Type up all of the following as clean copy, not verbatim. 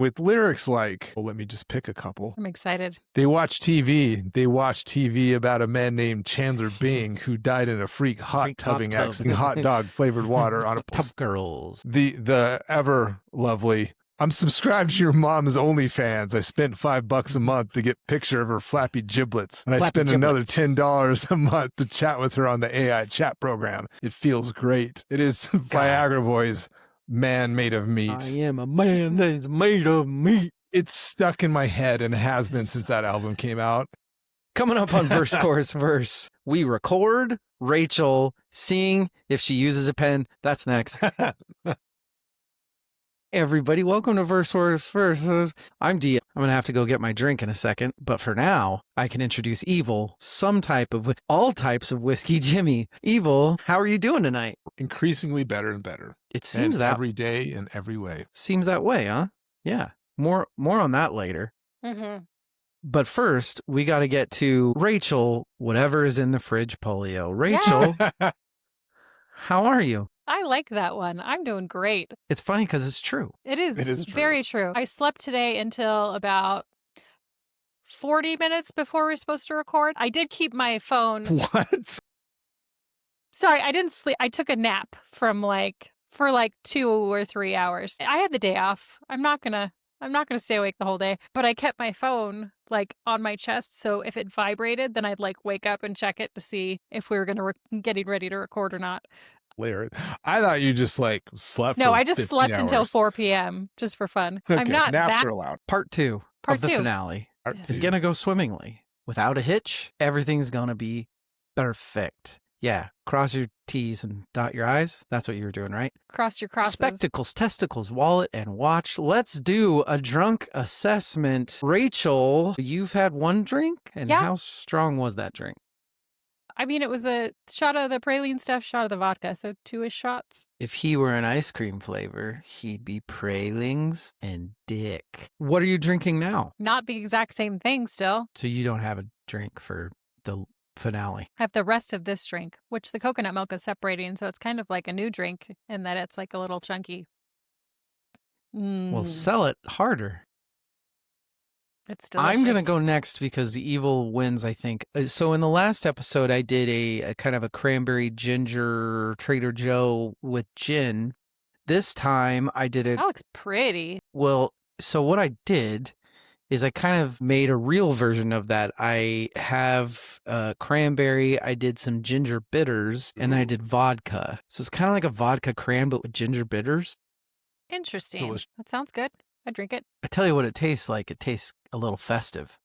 with lyrics like, well, let me just pick a couple. I'm excited. They watch TV. They watch TV about a man named Chandler Bing who died in a freak hot tubbing accident, hot dog flavored water on a Tub girls. The ever lovely. I'm subscribed to your mom's OnlyFans. I spent $5 a month to get a picture of her flappy giblets. And I spent another $10 a month to chat with her on the AI chat program. It feels great. It is Viagra Boys, man made of meat. I am a man that's made of meat. It's stuck in my head and has been since that album came out. Coming up on Verse, Chorus, Verse, we record Rachel seeing if she uses a pen. That's next. Everybody, welcome to Verse, Chorus, Verse. I'm Dia. I'm going to have to go get my drink in a second. But for now, I can introduce Evil, all types of whiskey Jimmy. Evil, how are you doing tonight? Increasingly better and better. It seems that every day in every way. Seems that way, huh? Yeah. More on that later. Mm-hmm. But first, we got to get to Rachel, whatever is in the fridge polio. Rachel, how are you? I like that one. I'm doing great. It's funny because it's true. It is true. Very true. I slept today until about 40 minutes before we were supposed to record. I did keep my phone. What? Sorry, I didn't sleep. I took a nap for 2 or 3 hours. I had the day off. I'm not gonna stay awake the whole day, but I kept my phone on my chest, so if it vibrated, then I'd wake up and check it to see if we were getting ready to record or not. I thought you just slept. No, I just slept hours. Until 4 p.m. just for fun. Okay, I'm not naps that. are allowed. Part two of the finale is going to go swimmingly. Without a hitch, everything's going to be perfect. Yeah, cross your T's and dot your I's. That's what you were doing, right? Cross your crosses. Spectacles, testicles, wallet, and watch. Let's do a drunk assessment. Rachel, you've had one drink? And how strong was that drink? I mean, it was a shot of the praline stuff, shot of the vodka, so 2-ish shots. If he were an ice cream flavor, he'd be pralines and dick. What are you drinking now? Not the exact same thing still. So you don't have a drink for the finale. I have the rest of this drink, which the coconut milk is separating, so it's kind of like a new drink in that it's a little chunky. Well, sell it harder. It's delicious. I'm going to go next because the Evil wins, I think. So in the last episode, I did a kind of a cranberry ginger Trader Joe with gin. This time I did it. That looks pretty. Well, so what I did is I kind of made a real version of that. I have cranberry, I did some ginger bitters, and then I did vodka. So it's kind of like a vodka cran, but with ginger bitters. Interesting. Delicious. That sounds good. I drink it. I tell you what it tastes like. It tastes a little festive.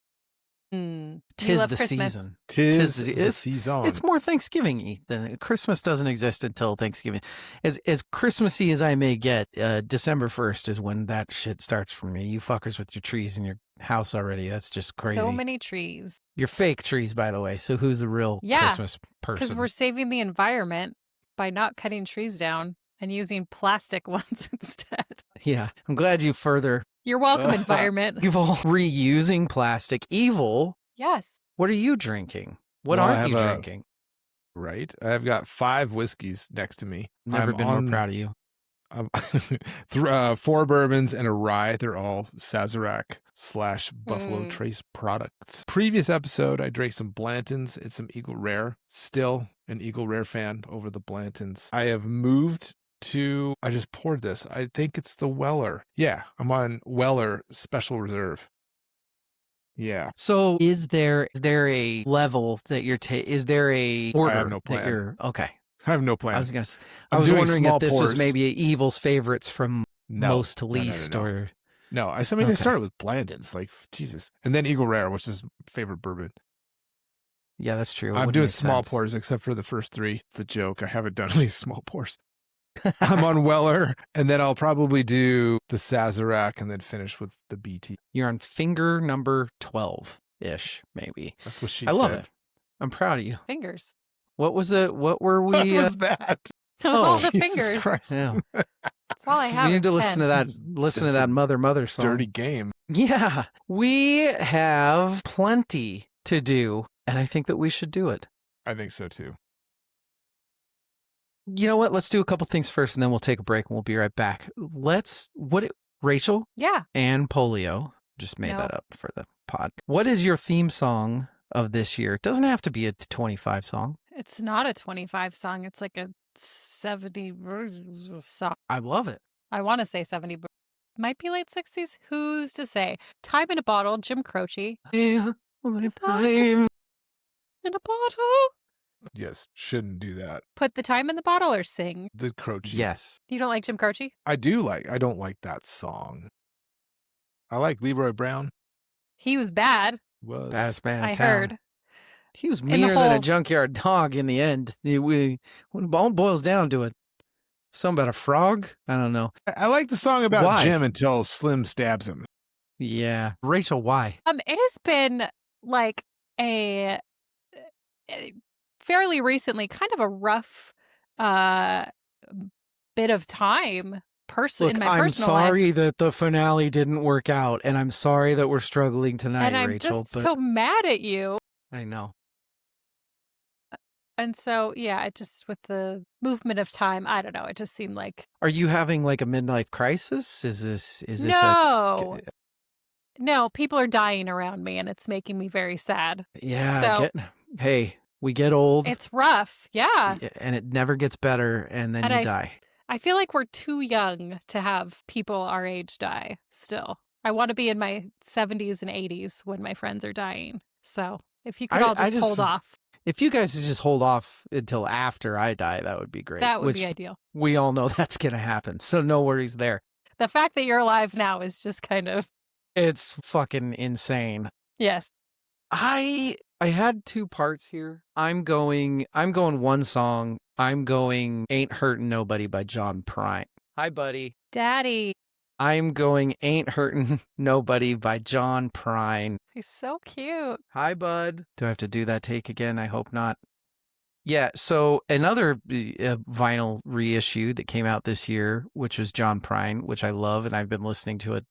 Tis the season. Tis the season. It's more Thanksgiving-y than Christmas doesn't exist until Thanksgiving. As Christmassy as I may get, December 1st is when that shit starts for me. You fuckers with your trees in your house already. That's just crazy. So many trees. You're fake trees, by the way. So who's the real Christmas person? Because we're saving the environment by not cutting trees down and using plastic ones instead. Yeah. I'm glad you further. You're welcome, environment. Evil. Reusing plastic. Evil. Yes. What are you drinking? What aren't you drinking? Right. I've got 5 whiskeys next to me. Never been more proud of you. 4 bourbons and a rye. They're all Sazerac / Buffalo Trace products. Previous episode, I drank some Blantons and some Eagle Rare. Still an Eagle Rare fan over the Blantons. I have moved to, I just poured this. I think it's the Weller. Yeah, I'm on Weller Special Reserve. Yeah. So is there a level that you're is there a order I have no plan. that you're okay? I have no plan. I was wondering if this was maybe Evil's favorites from most to least or no. I mean, I started with Blandons, Jesus, and then Eagle Rare, which is favorite bourbon. Yeah, that's true. I'm doing small pours except for the first 3. It's the joke. I haven't done any small pours. I'm on Weller, and then I'll probably do the Sazerac and then finish with the BT. You're on finger number 12-ish, maybe. That's what she said. I love it. I'm proud of you. Fingers. What was it? What were we? What was that? That was all the Jesus fingers. Christ. Yeah. That's all I have. You need to 10. listen to that. Listen to that mother song. Dirty game. Yeah. We have plenty to do, and I think that we should do it. I think so too. You know what? Let's do a couple things first, and then we'll take a break, and we'll be right back. Rachel Yeah. and polio. Just made No. that up for the pod. What is your theme song of this year? It doesn't have to be a 25 song. It's not a 25 song. It's like a 70 song. I love it. I want to say 70, but might be late 60s. Who's to say? Time in a Bottle, Jim Croce. Yeah, time In a bottle. Yes, shouldn't do that. Put the time in the bottle or sing. The Croce. Yes. You don't like Jim Croce? I don't like that song. I like Leroy Brown. He was bad. Was Bass Man in I Town. heard. He was the meaner than a whole- junkyard dog in the end. When it all boils down to it. Something about a frog? I don't know. I like the song about Why? Jim until Slim stabs him. Yeah. Rachel, why? It has been like a fairly recently kind of a rough bit of time Look, in my I'm personal life. sorry that the finale didn't work out, and I'm sorry that we're struggling tonight, And I'm Rachel. just but so mad at you. I know. And so, yeah, it just with the movement of time, I don't know. It just seemed like Are you having like a midlife crisis? Is this no, no. People are dying around me, and it's making me very sad. Yeah. Hey, we get old. It's rough, yeah. And it never gets better, and then you die. I feel like we're too young to have people our age die. Still, I want to be in my 70s and 80s when my friends are dying. So if you could all just hold off. If you guys could just hold off until after I die, that would be great. That would be ideal. We all know that's going to happen, so no worries there. The fact that you're alive now is just kind of... It's fucking insane. Yes. I had two parts here. I'm going one song. I'm going Ain't Hurtin' Nobody by John Prine. Hi, buddy. Daddy. I'm going Ain't Hurtin' Nobody by John Prine. He's so cute. Hi, bud. Do I have to do that take again? I hope not. Yeah, so another vinyl reissue that came out this year, which was John Prine, which I love, and I've been listening to it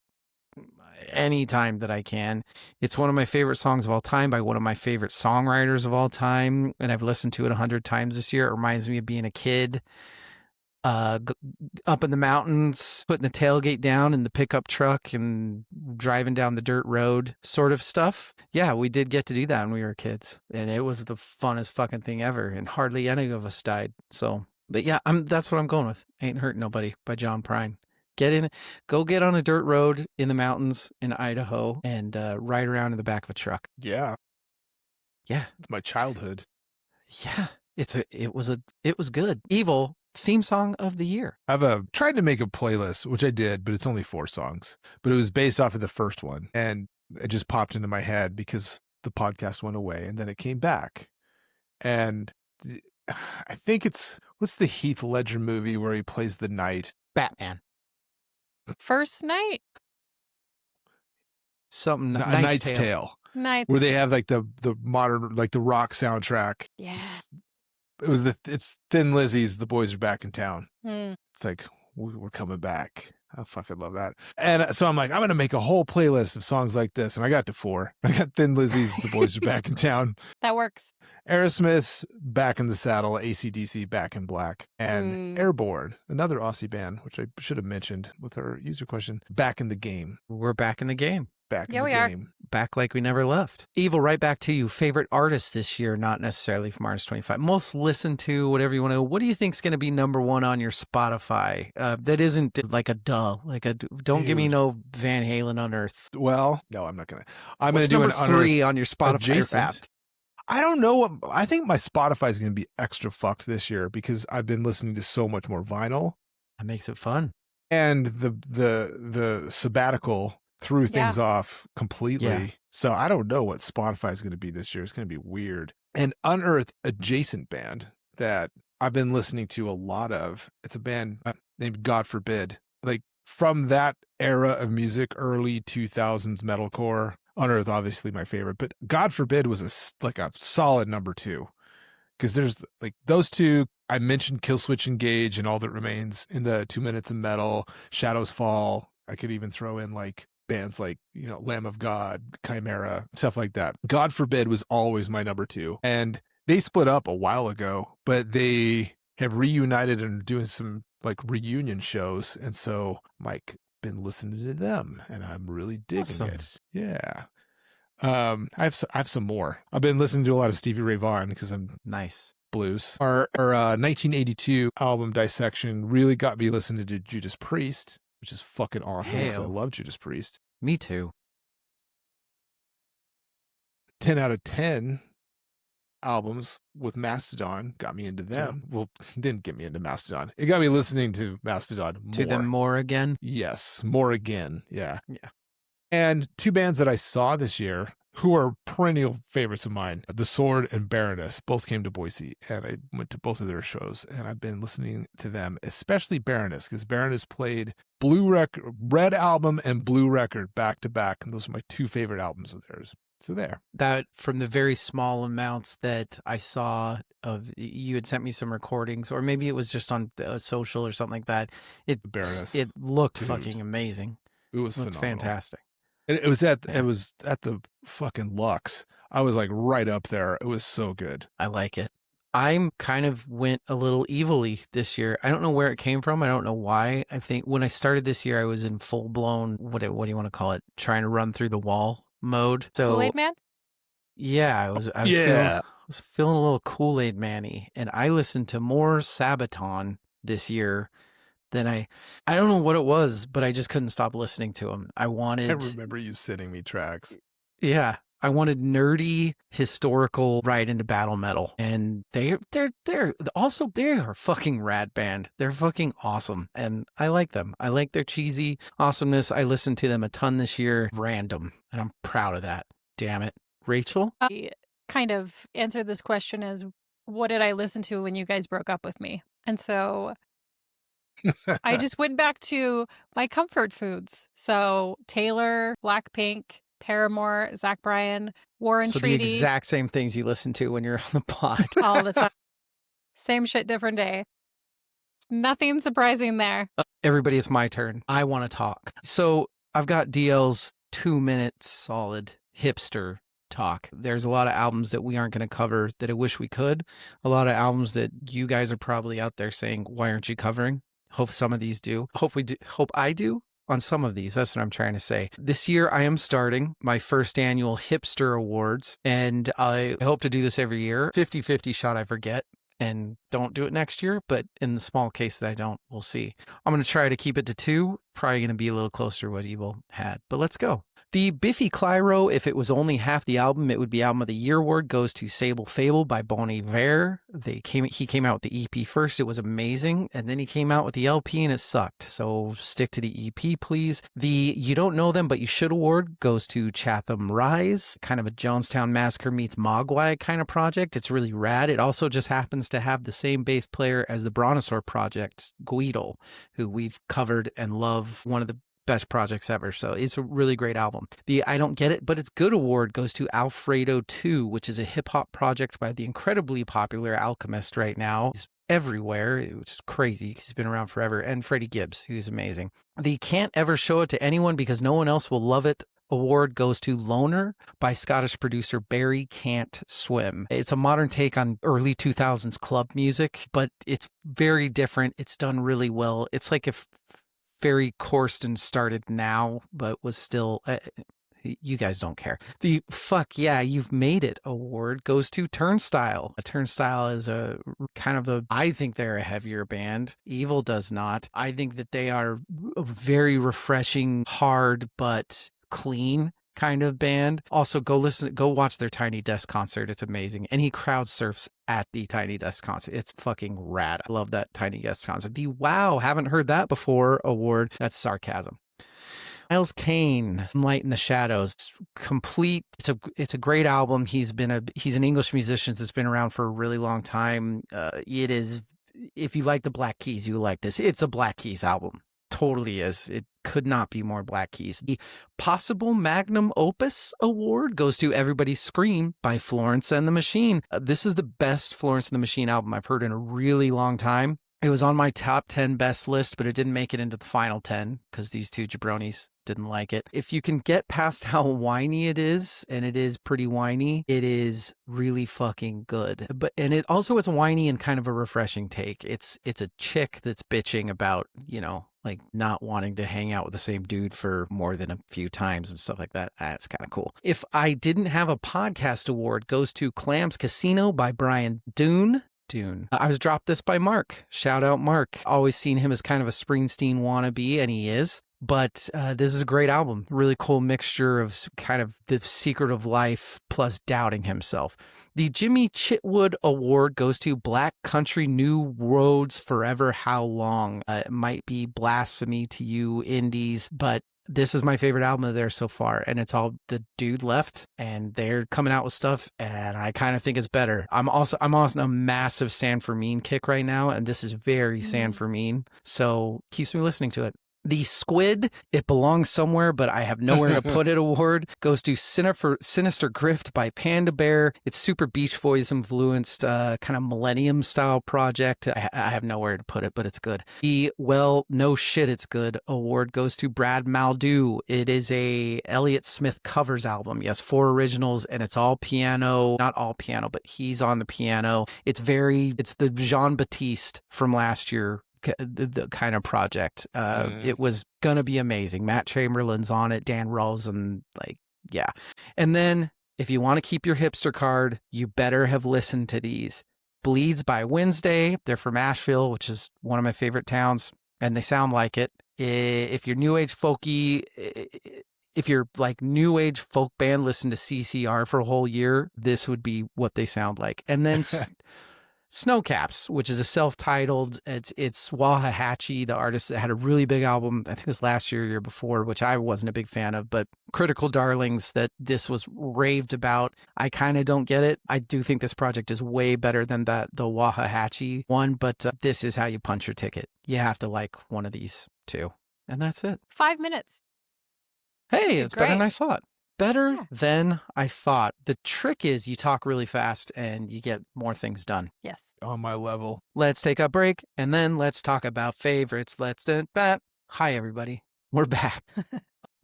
any time that I can. It's one of my favorite songs of all time by one of my favorite songwriters of all time, and I've listened to it 100 times this year. It reminds me of being a kid. Up in the mountains, putting the tailgate down in the pickup truck and driving down the dirt road sort of stuff. Yeah, we did get to do that when we were kids. And it was the funnest fucking thing ever. And hardly any of us died. So, but yeah, that's what I'm going with. Ain't Hurt Nobody by John Prine. Go get on a dirt road in the mountains in Idaho and ride around in the back of a truck. Yeah. Yeah. It's my childhood. Yeah. It was good. Evil. Theme song of the year. I've tried to make a playlist, which I did, but it's only 4 songs. But it was based off of the first one. And it just popped into my head because the podcast went away and then it came back. And I think what's the Heath Ledger movie where he plays the knight? Batman. First Night? Something. Knight's Tale. Knight's Where they have like the modern, like the rock soundtrack. Yeah. It's Thin Lizzy's The Boys Are Back in Town. Mm. It's like, we're coming back. I fucking love that. And so I'm like, I'm going to make a whole playlist of songs like this. And I got to 4. I got Thin Lizzy's The Boys Are Back in Town. That works. Aerosmith's Back in the Saddle, AC/DC Back in Black, and Airborne, another Aussie band, which I should have mentioned with our user question, Back in the Game. We're back in the game. Back in Yeah, the we are. game. Back like we never left. Evil, right back to you. Favorite artist this year, not necessarily from Artist 25. Most listened to, whatever you want to. What do you think's going to be number 1 on your Spotify? That isn't like a don't give me no Van Halen on Earth. Well, no, I'm not going to. I'm going What's to do number an 3 on your Spotify adjacent. Wrapped? I don't know. I think my Spotify is going to be extra fucked this year because I've been listening to so much more vinyl. That makes it fun. And the sabbatical threw things off completely. Yeah. So I don't know what Spotify is going to be this year. It's going to be weird. An Unearthed adjacent band that I've been listening to a lot of. It's a band named God Forbid. Like from that era of music, early 2000s metalcore. Unearthed, obviously my favorite, but God Forbid was a solid number 2. Because there's like those two. I mentioned Killswitch Engage and All That Remains in the 2 Minutes of Metal, Shadows Fall. I could even throw in like bands like, Lamb of God, Chimera, stuff like that. God Forbid was always my number 2. And they split up a while ago, but they have reunited and are doing some like reunion shows. And so I'm like been listening to them, and I'm really digging Awesome. it. Yeah. I have some more. I've been listening to a lot of Stevie Ray Vaughan because I'm Nice. blues. Our 1982 album Dissection really got me listening to Judas Priest, which is fucking awesome because I Hell. love Judas Priest. Me too. 10 out of 10 albums with Mastodon got me into them. Well, didn't get me into Mastodon. It got me listening to Mastodon more. To them more again? Yes, more again. Yeah. Yeah. And two bands that I saw this year who are perennial favorites of mine, The Sword and Baroness, both came to Boise, and I went to both of their shows, and I've been listening to them, especially Baroness, because Baroness played Red Album and Blue Record back to back, and those are my two favorite albums of theirs. So there. That from the very small amounts that I saw of, you had sent me some recordings, or maybe it was just on social or something like that. Baroness. It looked Dude. fucking amazing. It was Looked phenomenal. fantastic. It was at the fucking Lux. I was like right up there. It was so good. I like it. I kind of went a little evilly this year. I don't know where it came from. I don't know why. I think when I started this year, I was in full blown, what do you want to call it? Trying to run through the wall mode. So Kool-Aid Man? yeah, I was feeling a little Kool-Aid Man-y, and I listened to more Sabaton this year than I don't know what it was, but I just couldn't stop listening to them. I remember you sending me tracks. Yeah. I wanted nerdy historical right into battle metal, and they're also, they are a fucking rad band. They're fucking awesome, and I like them. I like their cheesy awesomeness. I listened to them a ton this year, random, and I'm proud of that. Damn it, Rachel. I kind of answered this question as, what did I listen to when you guys broke up with me? And so I just went back to my comfort foods. So Taylor, Blackpink, Paramore, Zach Bryan, War and So Treaty. the exact same things you listen to when you're on the pod. All the time. Same shit, different day. Nothing surprising there. Everybody, it's my turn. I want to talk. So I've got DL's 2 minutes solid hipster talk. There's a lot of albums that we aren't going to cover that I wish we could. A lot of albums that you guys are probably out there saying, why aren't you covering? Hope some of these do. Hope I do on some of these. That's what I'm trying to say. This year, I am starting my first annual Hipster Awards, and I hope to do this every year. 50-50 shot I forget and don't do it next year, but in the small case that I don't, we'll see. I'm going to try to keep it to 2. Probably going to be a little closer to what Evil had, but let's go. The Biffy Clyro, if it was only half the album, it would be Album of the Year award, goes to Sable Fable by Bon Iver. He came out with the EP first. It was amazing. And then he came out with the LP and it sucked. So stick to the EP, please. The You Don't Know Them, But You Should award goes to Chatham Rise, kind of a Jonestown Massacre meets Mogwai kind of project. It's really rad. It also just happens to have the same bass player as the Brontosaur project, Guido, who we've covered and love, one of the best projects ever. So it's a really great album. The I Don't Get It, But It's Good award goes to Alfredo 2, which is a hip hop project by the incredibly popular Alchemist right now. He's everywhere, which is crazy because he's been around forever. And Freddie Gibbs, who's amazing. The Can't Ever Show It to Anyone Because No One Else Will Love It award goes to Loner by Scottish producer Barry Can't Swim. It's a modern take on early 2000s club music, but it's very different. It's done really well. It's like if Ferry Corsten started now, but was still... you guys don't care. The Fuck Yeah, You've Made It award goes to Turnstile. Turnstile is I think they're a heavier band. Evil does not. I think that they are a very refreshing, hard, but clean kind of band. Also, go watch their Tiny Desk concert. It's amazing. And he crowd surfs at the Tiny Desk concert. It's fucking rad. I love that Tiny Desk concert. The Wow, haven't heard that before award. That's sarcasm. Miles Kane, Light in the Shadows, complete. It's a great album. He's an English musician that's been around for a really long time. It is, if you like the Black Keys, you like this. It's a Black Keys album. Totally is. It could not be more Black Keys. The Possible Magnum Opus award goes to Everybody Scream by Florence and the Machine. This is the best Florence and the Machine album I've heard in a really long time. It was on my top 10 best list, but it didn't make it into the final 10 because these two jabronis didn't like it. If you can get past how whiny it is, and it is pretty whiny, it is really fucking good. And it's whiny and kind of a refreshing take. It's a chick that's bitching about, like not wanting to hang out with the same dude for more than a few times and stuff like that. That's kind of cool. If I didn't have a podcast award, goes to Clams Casino by Brian Dune. I was dropped this by Mark. Shout out Mark. Always seen him as kind of a Springsteen wannabe, and he is. But this is a great album. Really cool mixture of kind of the secret of life plus doubting himself. The Jimmy Chitwood Award goes to Black Country New Roads Forever How Long. It might be blasphemy to you indies, but this is my favorite album of theirs so far, and it's all the dude left, and they're coming out with stuff, and I kind of think it's better. I'm also on a massive San Fermin kick right now, and this is very San Fermin, so keeps me listening to it. The Squid, It Belongs Somewhere, but I have nowhere to put it award, goes to Sinister Grift by Panda Bear. It's super Beach Boys influenced, kind of Millennium style project. I have nowhere to put it, but it's good. The Well, No Shit, It's Good award goes to Brad Maldu. It is a Elliott Smith covers album. Yes, 4 originals, and it's all piano. Not all piano, but he's on the piano. It's the Jean-Baptiste from last year. The kind of project. It was gonna be amazing. Matt Chamberlain's on it, Dan Rosen, yeah. And then if you want to keep your hipster card, you better have listened to these. Bleeds by Wednesday. They're from Asheville, which is one of my favorite towns, and they sound like it. If you're new age folky, if you're like new age folk band, listen to CCR for a whole year, this would be what they sound like. And then Snowcaps, which is a self-titled, it's Wahahachi, the artist that had a really big album, I think it was last year, year before, which I wasn't a big fan of, but Critical Darlings, that this was raved about. I kind of don't get it. I do think this project is way better than the Wahahachi one, but this is how you punch your ticket. You have to like one of these two. And that's it. 5 minutes. Hey, it's better than I thought. Better Yeah. than I thought. The trick is you talk really fast and you get more things done. Yes. On my level. Let's take a break and then let's talk about favorites. Let's do that. Hi, everybody. We're back.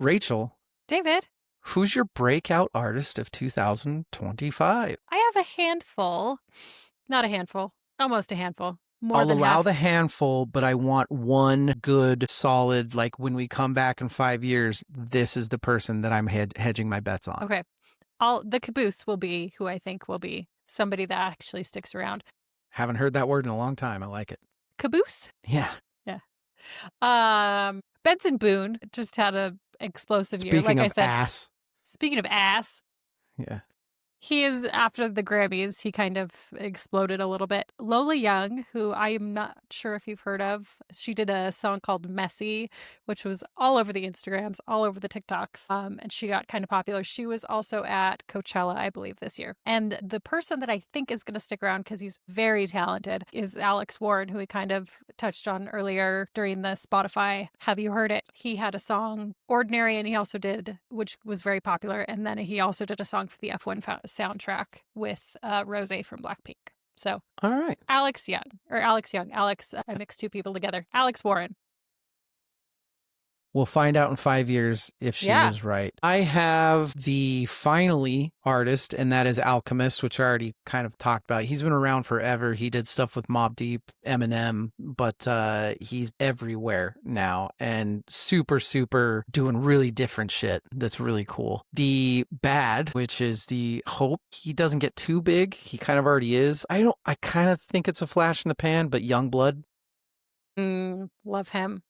Rachel. David. Who's your breakout artist of 2025? I have a handful. Not a handful. Almost a handful. I'll allow the handful, but I want one good, solid, like when we come back in 5 years, this is the person that I'm hedging my bets on. Okay. The caboose will be who I think will be somebody that actually sticks around. Haven't heard that word in a long time. I like it. Caboose? Yeah. Yeah. Benson Boone just had an explosive year. Speaking like of I said, ass. Speaking of ass. Yeah. He is, after the Grammys, he kind of exploded a little bit. Lola Young, who I am not sure if you've heard of, she did a song called Messy, which was all over the Instagrams, all over the TikToks, and she got kind of popular. She was also at Coachella, I believe, this year. And the person that I think is going to stick around, because he's very talented, is Alex Warren, who we kind of touched on earlier during the Spotify Have You Heard It? He had a song, Ordinary, and he also did, which was very popular, and then he also did a song for the F1 soundtrack with Rose from Blackpink. So, all right. Alex, I mixed two people together. Alex Warren. We'll find out in 5 years if she was right. I have the finally artist, and that is Alchemist, which I already kind of talked about. He's been around forever. He did stuff with Mobb Deep, Eminem, but he's everywhere now and super, super doing really different shit. That's really cool. The Bad, which is the Hope. He doesn't get too big. He kind of already is. I kind of think it's a flash in the pan, but Youngblood. Love him.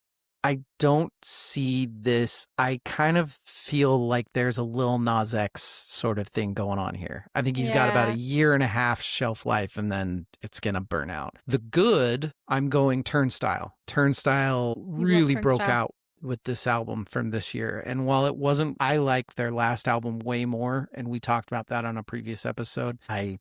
I don't see this. I kind of feel like there's a Lil Nas X sort of thing going on here. I think he's got about a year and a half shelf life and then it's going to burn out. The Good, I'm going Turnstile. Turnstile really broke out with this album from this year. And while it wasn't, I like their last album way more. And we talked about that on a previous episode. I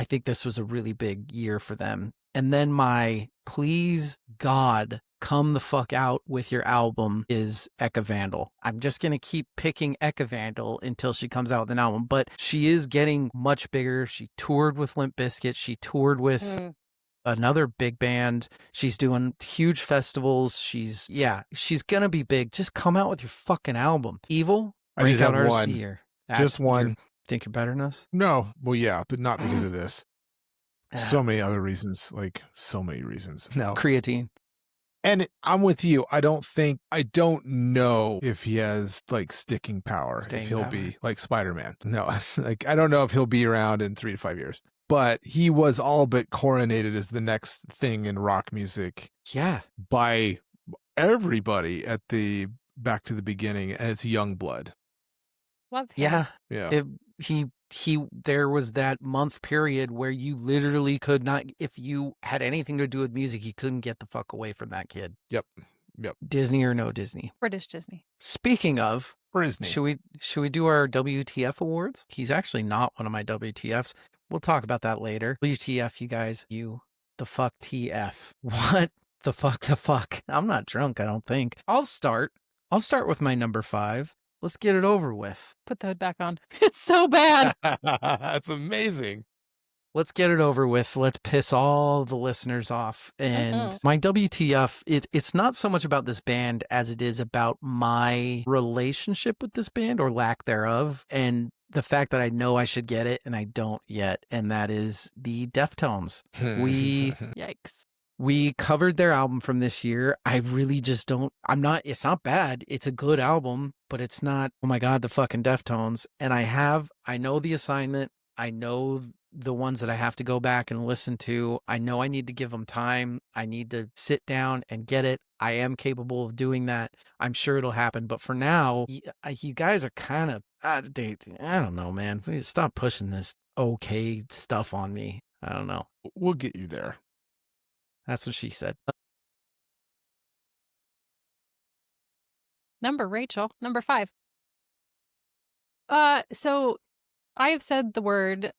think this was a really big year for them. And then my please God, come the fuck out with your album is Eka Vandal. I'm just going to keep picking Eka Vandal until she comes out with an album, but she is getting much bigger. She toured with Limp Bizkit. She toured with another big band. She's doing huge festivals. She's going to be big. Just come out with your fucking album. Evil, breakout artist of the year. Just one. Think you're better than us? No. Well, yeah, but not because of this. So many other reasons, like so many reasons. No. Creatine. And I'm with you. I don't know if he has like sticking power, if Staying he'll power. be like Spider-Man. No, like I don't know if he'll be around in 3 to 5 years. But he was all but coronated as the next thing in rock music Yeah. by everybody at the Back to the Beginning as Youngblood. Love him. Yeah. Yeah. There was that month period where you literally could not, if you had anything to do with music, you couldn't get the fuck away from that kid. Yep. Disney or no Disney. British Disney. Speaking of, Disney. should we do our WTF awards? He's actually not one of my WTFs. We'll talk about that later. WTF, you guys. You the fuck TF. What the fuck? I'm not drunk, I don't think. I'll start with my number 5. Let's get it over with. Put the hood back on. It's so bad. That's amazing. Let's get it over with. Let's piss all the listeners off. And my WTF, it's not so much about this band as it is about my relationship with this band or lack thereof. And the fact that I know I should get it and I don't yet. And that is the Deftones. Yikes. We covered their album from this year. I really just don't, it's not bad. It's a good album, but it's not, oh my God, the fucking Deftones. And I know the assignment. I know the ones that I have to go back and listen to. I know I need to give them time. I need to sit down and get it. I am capable of doing that. I'm sure it'll happen. But for now, you guys are kind of out of date. I don't know, man. Please stop pushing this okay stuff on me. I don't know. We'll get you there. That's what she said. Rachel. Number 5. So I have said the word,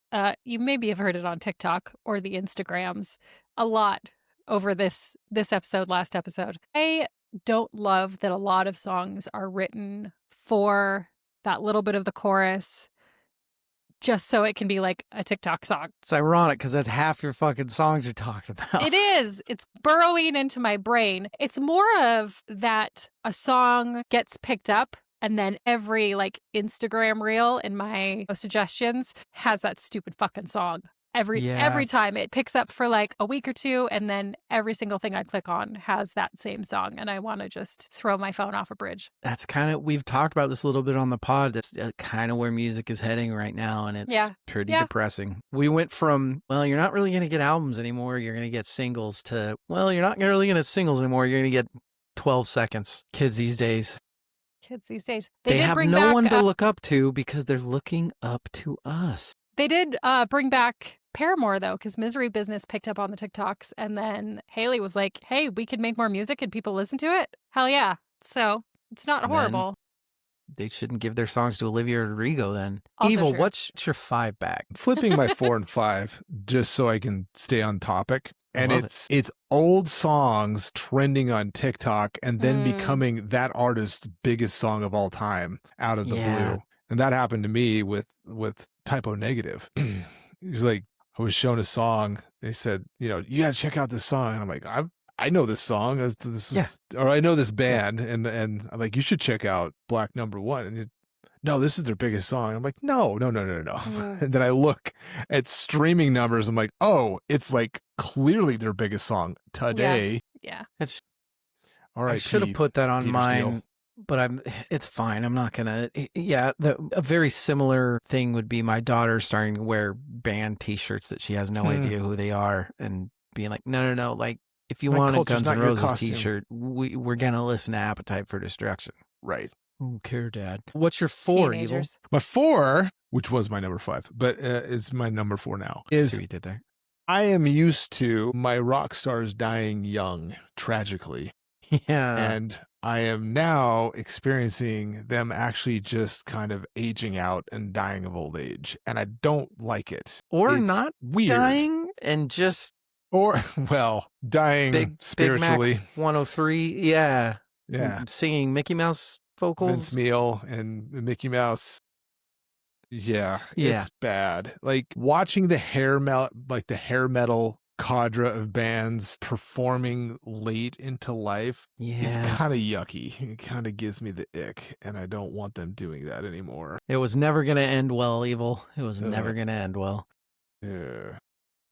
you maybe have heard it on TikTok or the Instagrams a lot over this episode, last episode. I don't love that a lot of songs are written for that little bit of the chorus just so it can be like a TikTok song. It's ironic because that's half your fucking songs you're talking about. It is. It's burrowing into my brain. It's more of that a song gets picked up and then every like Instagram reel in my suggestions has that stupid fucking song. Every time it picks up for like a week or two, and then every single thing I click on has that same song, and I want to just throw my phone off a bridge. That's kind of, we've talked about this a little bit on the pod. That's kind of where music is heading right now, and it's pretty depressing. We went from, well, you're not really going to get albums anymore, you're going to get singles, to, well, you're not really going to get singles anymore, you're going to get 12 seconds. Kids these days. They have no one to look up to because they're looking up to us. They did bring back Paramore, though, because Misery Business picked up on the TikToks, and then Haley was like, hey, we could make more music and people listen to it? Hell yeah. So it's not horrible. They shouldn't give their songs to Olivia Rodrigo then. Also Evil, true. what's your 5 back? Flipping my 4 and 5 just so I can stay on topic. And it's old songs trending on TikTok and then becoming that artist's biggest song of all time out of the blue. And that happened to me with Typo Negative. It was like, I was shown a song. They said, you got to check out this song. And I'm like, I know this song. Or I know this band. And I'm like, you should check out Black Number One. And no, this is their biggest song. I'm like, no. And then I look at streaming numbers. I'm like, oh, it's like clearly their biggest song today. Yeah. All right. I should have put that on Peter mine. Steele. But it's fine. I'm not gonna. Yeah, a very similar thing would be my daughter starting to wear band T-shirts that she has no idea who they are, and being like, no. Like, if you want a Guns N' Roses T-shirt, we're gonna listen to Appetite for Destruction. Right. Who care, Dad? What's your 4, Evil? My 4, which was my number 5, but is my number 4 now. See what you did there. I am used to my rock stars dying young, tragically. Yeah. And I am now experiencing them actually just kind of aging out and dying of old age. And I don't like it. Or it's not weird. dying and just... Or, well, dying spiritually. Big Mac 103, yeah. Yeah. Singing Mickey Mouse vocals. Vince Neil and Mickey Mouse. Yeah, it's bad. Like watching the hair metal cadre of bands performing late into life is kind of yucky. It kind of gives me the ick, and I don't want them doing that anymore. It was never going to end well, Evil. It was never going to end well. Yeah.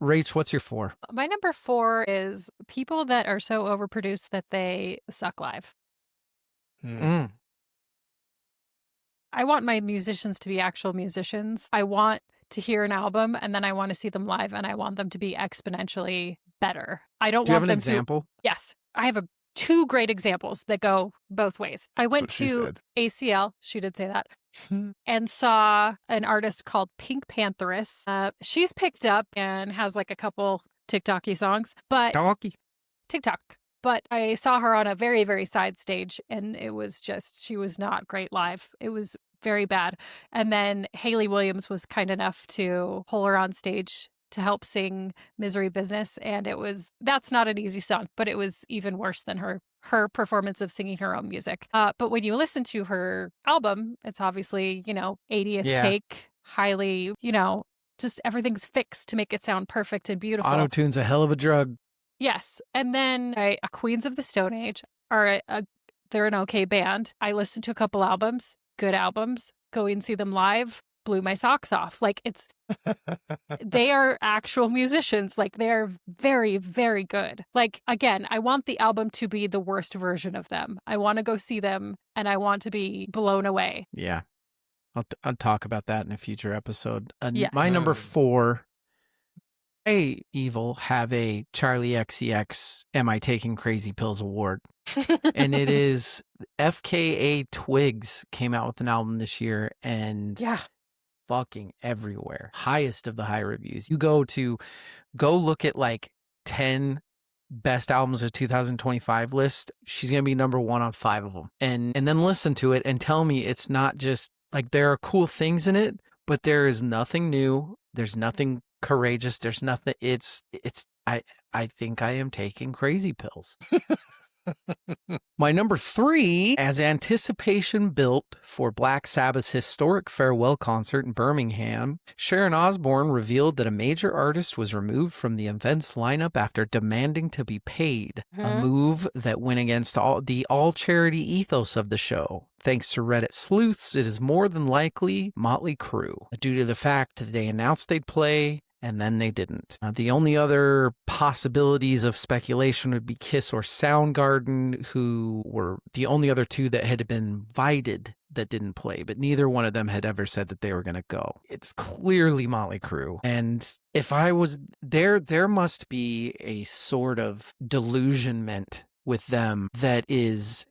Rach, what's your 4? My number 4 is people that are so overproduced that they suck live. Mm. I want my musicians to be actual musicians. I want to hear an album and then I want to see them live and I want them to be exponentially better. I don't Do you have want an them example? Yes. I have 2 great examples that go both ways. I went what she to said. ACL, she did say that, and saw an artist called Pink Pantheress. She's picked up and has like a couple TikToky songs, but Talkie. TikTok. But I saw her on a very, very side stage, and it was just, she was not great live. It was very bad. And then Haley Williams was kind enough to pull her on stage to help sing Misery Business. And that's not an easy song, but it was even worse than her performance of singing her own music. But when you listen to her album, it's obviously, 80th take, highly, just everything's fixed to make it sound perfect and beautiful. Auto-tune's a hell of a drug. Yes. And then a Queens of the Stone Age are they're an okay band. I listened to a couple albums, good albums. Going and see them live blew my socks off. Like they are actual musicians. Like they're very, very good. Like again, I want the album to be the worst version of them. I want to go see them and I want to be blown away. Yeah. I'll talk about that in a future episode. Yes. My number 4, Evil have a Charlie XCX Am I Taking Crazy Pills award. And it is FKA Twigs came out with an album this year and fucking everywhere. Highest of the high reviews. You go look at like 10 best albums of 2025 list. She's going to be number 1 on 5 of them. And then listen to it and tell me it's not just like there are cool things in it, but there is nothing new. There's nothing courageous. There's nothing. I think I am taking crazy pills. My number 3, as anticipation built for Black Sabbath's historic farewell concert in Birmingham, Sharon Osbourne revealed that a major artist was removed from the event's lineup after demanding to be paid, a move that went against all charity ethos of the show. Thanks to Reddit sleuths, it is more than likely Motley Crue, due to the fact that they announced they'd play and then they didn't. The only other possibilities of speculation would be Kiss or Soundgarden, who were the only other 2 that had been invited that didn't play, but neither one of them had ever said that they were going to go. It's clearly Motley Crue. And if I was there, there must be a sort of delusionment with them that is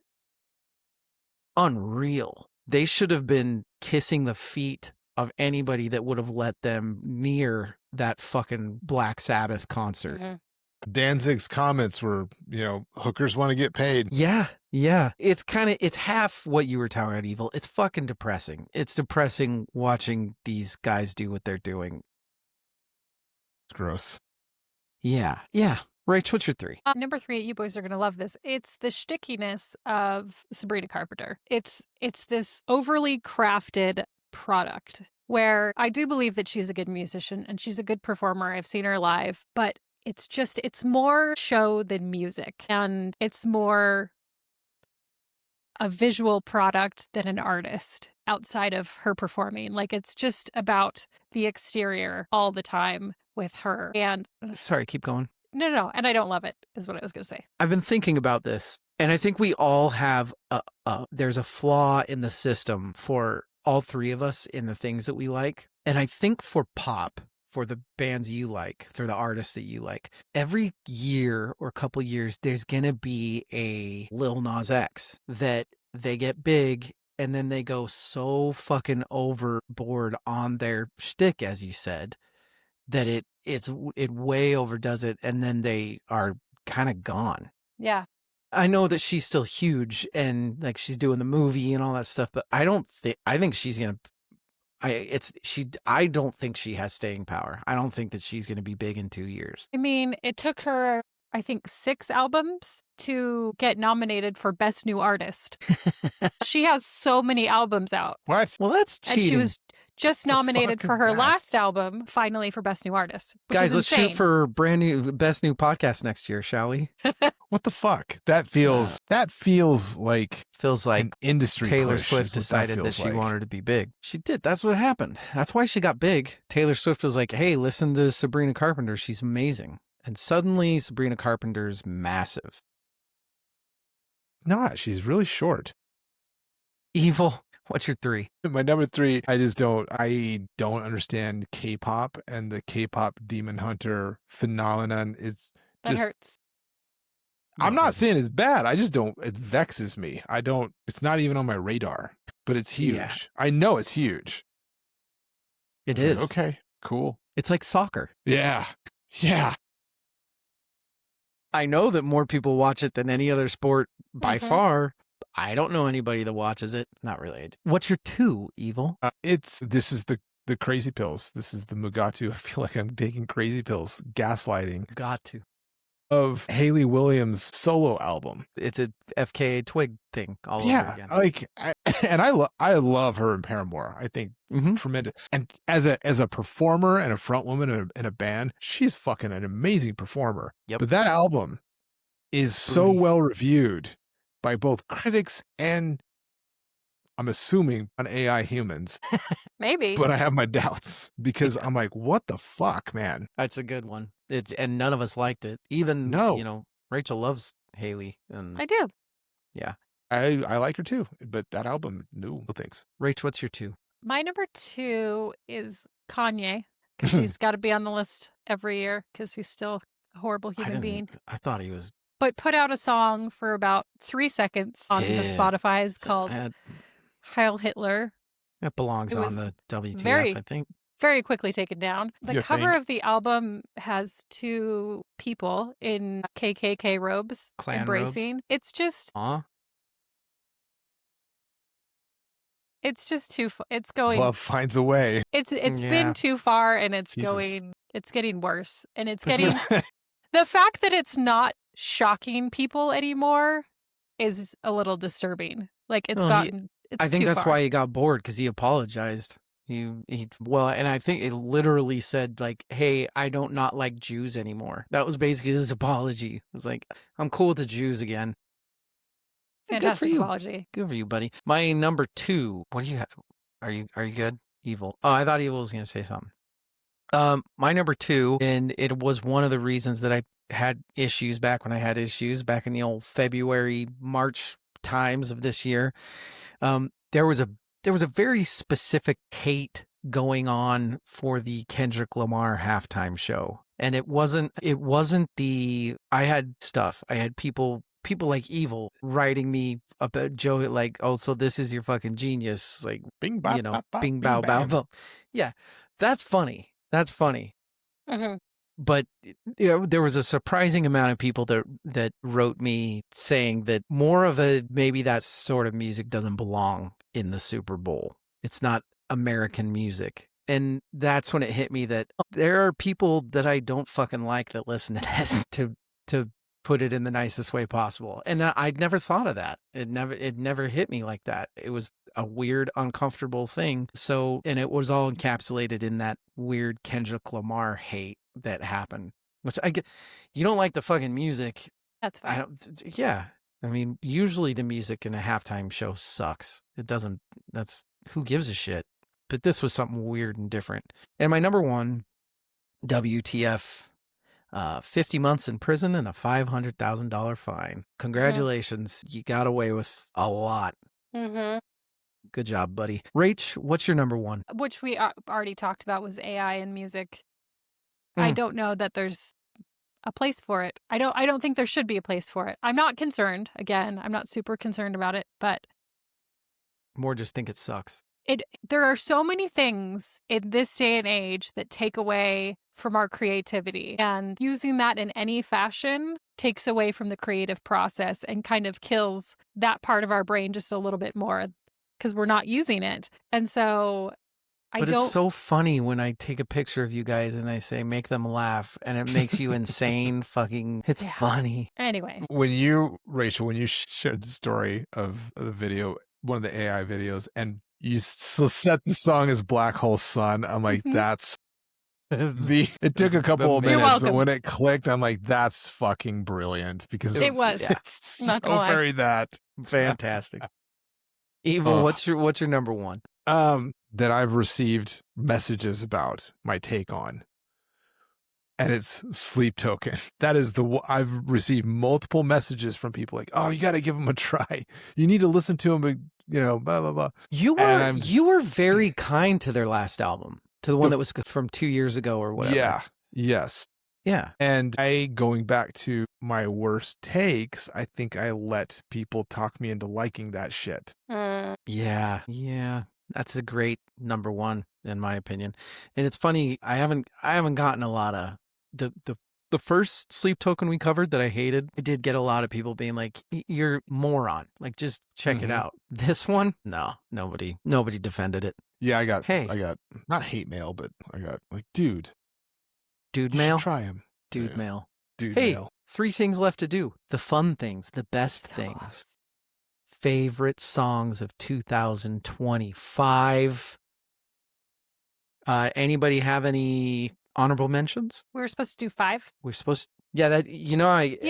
unreal. They should have been kissing the feet of anybody that would have let them near that fucking Black Sabbath concert. Danzig's comments were, hookers want to get paid. Yeah. It's half what you were talking about, Evil. It's fucking depressing. It's depressing watching these guys do what they're doing. It's gross. Yeah. Rach, what's your 3? Number 3, you boys are going to love this. It's the stickiness of Sabrina Carpenter. It's this overly crafted product where I do believe that she's a good musician and she's a good performer. I've seen her live, but it's more show than music, and it's more a visual product than an artist outside of her performing. Like it's just about the exterior all the time with her. And sorry, keep going. No. And I don't love it is what I was going to say. I've been thinking about this, and I think we all have there's a flaw in the system for all 3 of us in the things that we like. And I think for pop, for the bands you like, for the artists that you like, every year or couple years, there's going to be a Lil Nas X that they get big and then they go so fucking overboard on their shtick, as you said, that it way overdoes it, and then they are kind of gone. Yeah. I know that she's still huge and like she's doing the movie and all that stuff, but I think she's going to, I don't think she has staying power. I don't think that she's going to be big in 2 years. I mean, it took her I think 6 albums to get nominated for Best New Artist. She has so many albums out. What? Well, that's And cheating. she was just nominated fuck for is her that? last album, finally for Best New Artist. Which Guys, is let's insane. shoot for brand new best new podcast next year, shall we? What the fuck? That feels like Feels like an industry Taylor push Swift is what decided that feels she like. wanted to be big. She did. That's what happened. That's why she got big. Taylor Swift was like, hey, listen to Sabrina Carpenter. She's amazing. And suddenly Sabrina Carpenter's massive. Nah, she's really short. Evil. What's your 3? My number 3, I don't understand K-pop, and the K-pop Demon Hunter phenomenon is That just, hurts. I'm No, not saying it's bad. I just don't, it vexes me. It's not even on my radar, but it's huge. Yeah. I know it's huge. It It's is. like, okay, cool. It's like soccer. Yeah. Yeah. I know that more people watch it than any other sport by Mhm. far. I don't know anybody that watches it. Not really. What's your 2, Evil? This is the crazy pills. This is the Mugatu. I feel like I'm taking crazy pills, gaslighting Got to. of Haley Williams' solo album. It's a FKA Twig thing all over Yeah, again. I love her in Paramore. I think Mhm. tremendous. And as a performer and a front woman in a band, she's fucking an amazing performer. Yep. But that album is so Booty. well reviewed by both critics and, I'm assuming, on AI humans. Maybe. But I have my doubts because I'm like, what the fuck, man? That's a good one. And none of us liked it. Even No. Rachel loves Haley, and I do. I like her too, but that album, no thanks. Rach, what's your 2? My number 2 is Kanye, because he's got to be on the list every year because he's still a horrible human being. I thought he was. But put out a song for about 3 seconds on the Yeah. Spotify's called That, Heil Hitler. that belongs It on was the WTF, very- I think. Very quickly taken down. The You cover think? of the album has 2 people in KKK robes Clan embracing. It's just Aw. too it's going Love finds a way. it's Yeah. been too far, and it's Jesus. getting worse, and it's getting the fact that it's not shocking people anymore is a little disturbing. Like it's Well, gotten it's I think too that's far. why he got bored, because he apologized. And I think it literally said, like, hey, I don't not like Jews anymore. That was basically his apology. It was like, I'm cool with the Jews again. Good for Fantastic you. apology. Good for you, buddy. My number 2. What do you have? Are you good? Evil. Oh, I thought Evil was going to say something. My number 2, and it was one of the reasons that I had issues back when I had issues back in the old February, March times of this year. There was a very specific hate going on for the Kendrick Lamar halftime show. And it wasn't I had people like Evil writing me up a joke like, oh, so this is your fucking genius. Like, Bing, bop, bop, bop, bing, bing, bow, bow, bam. bow. Yeah, that's funny. That's funny. Mhm. But there was a surprising amount of people that wrote me saying that more of maybe that sort of music doesn't belong in the Super Bowl. It's not American music. And that's when it hit me that there are people that I don't fucking like that listen to this, to put it in the nicest way possible. And I'd never thought of that. It never hit me like that. It was a weird, uncomfortable thing. So, and it was all encapsulated in that weird Kendrick Lamar hate that happened, which I get. You don't like the fucking music. That's fine. I mean, usually the music in a halftime show sucks. It doesn't, who gives a shit? But this was something weird and different. And my number 1, WTF, 50 months in prison and a $500,000 fine. Congratulations. You got away with a lot. Mm-hmm. Good job, buddy. Rach, what's your number 1? Which we already talked about was AI in music. I don't know that there's a place for it. I don't think there should be a place for it. I'm not concerned. Again, I'm not super concerned about it, but More just think it sucks. there are so many things in this day and age that take away from our creativity, and using that in any fashion takes away from the creative process and kind of kills that part of our brain just a little bit more because we're not using it. And so I But don't. it's so funny when I take a picture of you guys and I say, make them laugh, and it makes you insane. Fucking, it's Yeah. funny. Anyway, Rachel, when you shared the story of the video, one of the AI videos, and you set the song as Black Hole Sun, I'm like, Mhm. that's it took a couple of You're minutes, but welcome. when it clicked, I'm like, that's fucking brilliant because It was. Yeah. it's I'm not so gonna lie. very that. Fantastic. Evil, Oh. what's your number one? That I've received messages about my take on, and it's Sleep Token. That is I've received multiple messages from people like, oh, you got to give them a try. You need to listen to them, blah, blah, blah. You were very kind to their last album, to the one that was from 2 years ago or whatever. Yeah. Yes. Yeah. And going back to my worst takes, I think I let people talk me into liking that shit. Yeah. Yeah. That's a great number one, in my opinion. And it's funny, I haven't gotten a lot of the first Sleep Token we covered that I hated. I did get a lot of people being like, "You're moron. Like, just check it out." This one, no, nobody defended it. Yeah, I got not hate mail, but I got like, dude mail, try him. Dude mail. Dude hey, mail. 3 things left to do. The fun things, the best things. Close. Favorite songs of 2025. Anybody have any honorable mentions? We were supposed to do 5. We're supposed to, yeah, that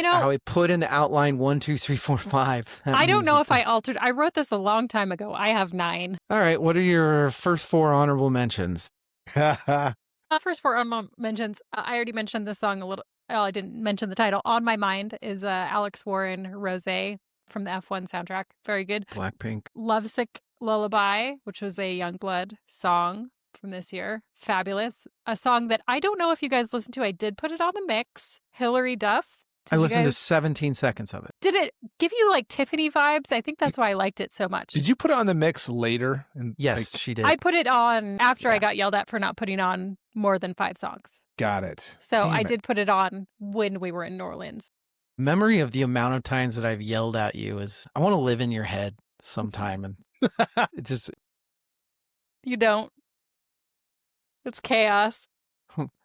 how I put in the outline 1, 2, 3, 4, 5. I don't know if I altered. I wrote this a long time ago. I have 9. All right, what are your first 4 honorable mentions? First 4 honorable mentions. I already mentioned this song a little. Oh, I didn't mention the title. On My Mind is Alex Warren Rosé from the F1 soundtrack. Very good. Blackpink. Lovesick Lullaby, which was a Youngblood song from this year. Fabulous. A song that I don't know if you guys listened to. I did put it on the mix. Hillary Duff. I listened to 17 seconds of it. Did it give you like Tiffany vibes? I think that's why I liked it so much. Did you put it on the mix later? Yes, she did. I put it on after I got yelled at for not putting on more than 5 songs. Got it. So I did put it on when we were in New Orleans. Memory of the amount of times that I've yelled at you is, I want to live in your head sometime. And it just... You don't. It's chaos.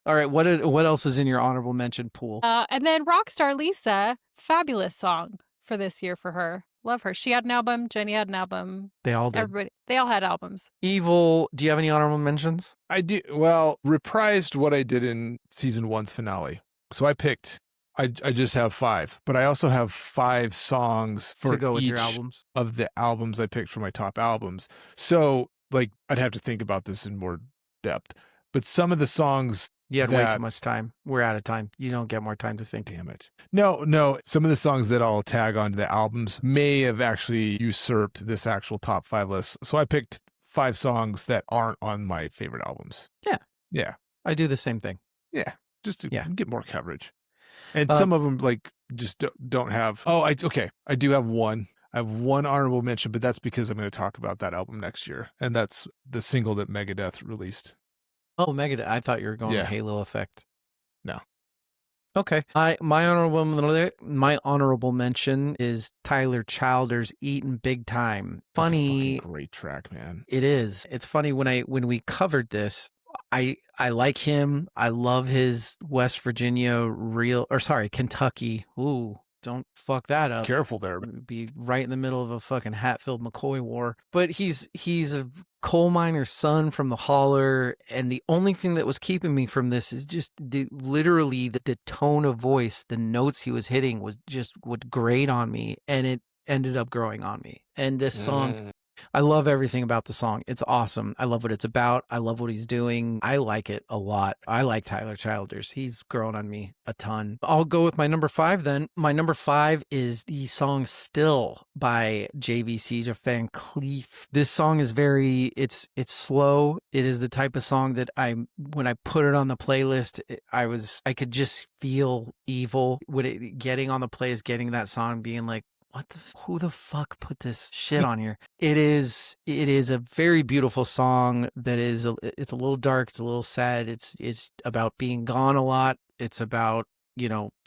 All right, what else is in your honorable mention pool? And then Rockstar Lisa, fabulous song for this year for her. Love her. She had an album. Jenny had an album. They all did. They all had albums. Evil, do you have any honorable mentions? I do. Well, reprised what I did in season 1's finale. So I picked, I just have 5, but I also have 5 songs for to go with each your albums of the albums I picked for my top albums. So like, I'd have to think about this in more depth, but some of the songs... You had way too much time. We're out of time. You don't get more time to think. Damn it. No. Some of the songs that I'll tag onto the albums may have actually usurped this actual top 5 list. So I picked 5 songs that aren't on my favorite albums. Yeah. Yeah. I do the same thing. Yeah. Just to get more coverage. And some of them like just don't have... I do have one. I have one honorable mention, but that's because I'm going to talk about that album next year. And that's the single that Megadeth released. Oh, Megadeth. I thought you were going to Halo Effect. No. Okay. My honorable mention is Tyler Childers' "Eatin' Big Time." Funny. That's a great track, man. It is. It's funny when we covered this, I like him. I love his West Virginia Kentucky. Ooh, don't fuck that up. Careful there. Be right in the middle of a fucking Hatfield McCoy war. But he's a coal miner's son from the holler, and the only thing that was keeping me from this is just literally the tone of voice, the notes he was hitting would grate on me, and it ended up growing on me. And this song, I love everything about the song. It's awesome. I love what it's about. I love what he's doing. I like it a lot. I like Tyler Childers. He's grown on me a ton. I'll go with my number 5 then. My number 5 is the song Still by JVC Van Cleef. This song is it's slow. It is the type of song that when I put it on the playlist, I could just feel evil with it getting on the playlist, getting that song, being like, who the fuck put this shit on here? It is a very beautiful song that it's a little dark, it's a little sad. It's about being gone a lot. It's about,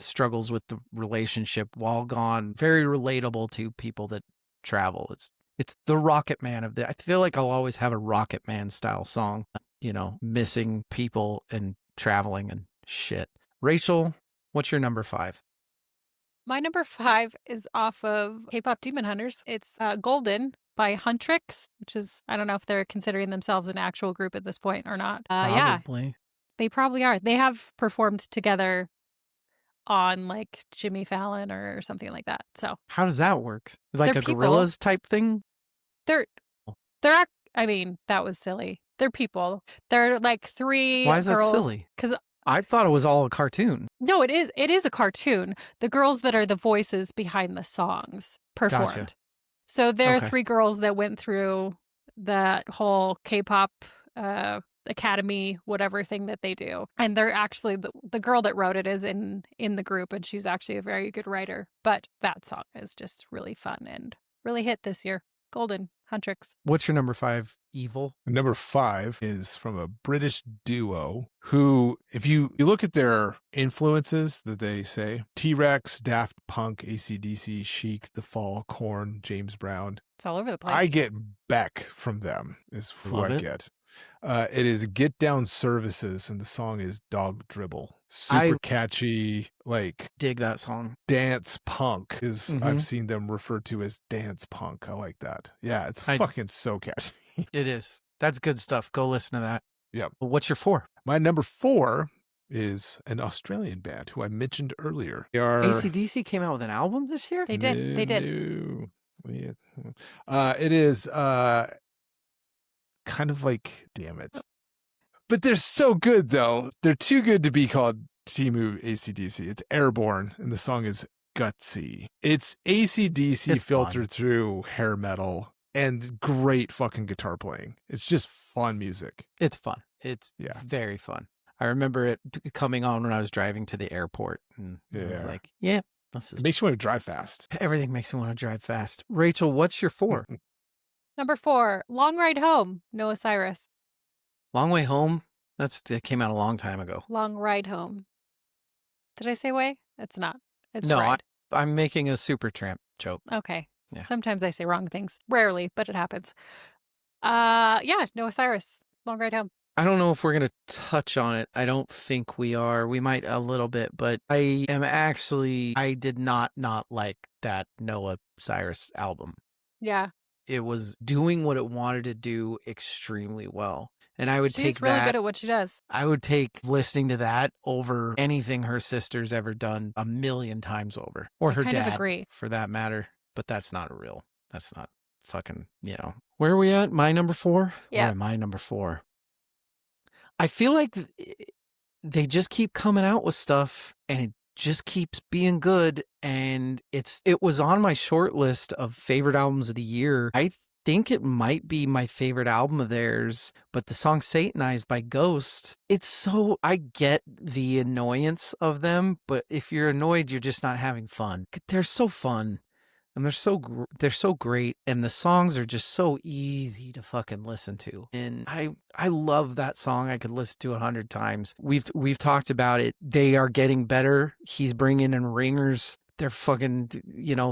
struggles with the relationship while gone. Very relatable to people that travel. It's the Rocket Man of the. I feel like I'll always have a Rocket Man style song. Missing people and traveling and shit. Rachel, what's your number 5? My number 5 is off of K-pop Demon Hunters. It's Golden by Huntrix, which is, I don't know if they're considering themselves an actual group at this point or not. Yeah, Probably. they probably are. They have performed together on like Jimmy Fallon or something like that. So How does that work? Like they're a people. gorillas type thing? They're I mean, that was silly. They're people. They're like 3 Why is that girls. silly? Because I thought it was all a cartoon. no, it is. It is a cartoon. The girls that are the voices behind the songs performed. Gotcha. So they're Okay. 3 girls that went through that whole K-pop academy, whatever thing that they do. And they're actually the girl that wrote it is in the group, and she's actually a very good writer. But that song is just really fun and really hit this year. Golden Huntrix. What's your number 5, Evil? Number 5 is from a British duo who, if you look at their influences that they say, T-Rex, Daft Punk, AC/DC, Chic, The Fall, Korn, James Brown. It's all over the place. I get Beck from them is who Love I it. get. It is Get Down Services, and the song is Dog Dribble. Super catchy, like Dig that song. dance punk is Mhm. I've seen them referred to as dance punk. I like that. Yeah, it's fucking so catchy. It is. That's good stuff. Go listen to that. Yep. What's your 4? My number 4 is an Australian band who I mentioned earlier. They are AC/DC came out with an album this year? They did. They did. No. It is kind of like, damn it. But they're so good though. They're too good to be called Timu AC/DC. It's Airborne, and the song is Gutsy. It's AC/DC It's filtered through hair metal and great fucking guitar playing. It's just fun music. It's fun. It's very fun. I remember it coming on when I was driving to the airport. And I was like, yeah, it makes you want to drive fast. Everything makes me want to drive fast. Rachel, what's your 4? Number 4, Long Ride Home, Noah Cyrus. Long Way Home? It came out a long time ago. Long Ride Home. Did I say way? It's not. It's no, ride. I'm making a Supertramp joke. Okay. Yeah. Sometimes I say wrong things. Rarely, but it happens. Yeah, Noah Cyrus, Long Ride Home. I don't know if we're going to touch on it. I don't think we are. We might a little bit, but I did not like that Noah Cyrus album. Yeah. It was doing what it wanted to do extremely well. And I would She's really good at what she does. I would take listening to that over anything her sister's ever done 1,000,000 times over. Or her kind of dad, agree. for that matter. But that's not fucking, Where are we at? My number 4? Yeah. My number 4. I feel like they just keep coming out with stuff and it just keeps being good. And it was on my short list of favorite albums of the year. I think it might be my favorite album of theirs, but the song Satanized by Ghost, I get the annoyance of them, but if you're annoyed, you're just not having fun. They're so fun. And they're so great, and the songs are just so easy to fucking listen to. And I love that song. I could listen to it 100 times. We've talked about it. They are getting better. He's bringing in ringers. They're fucking,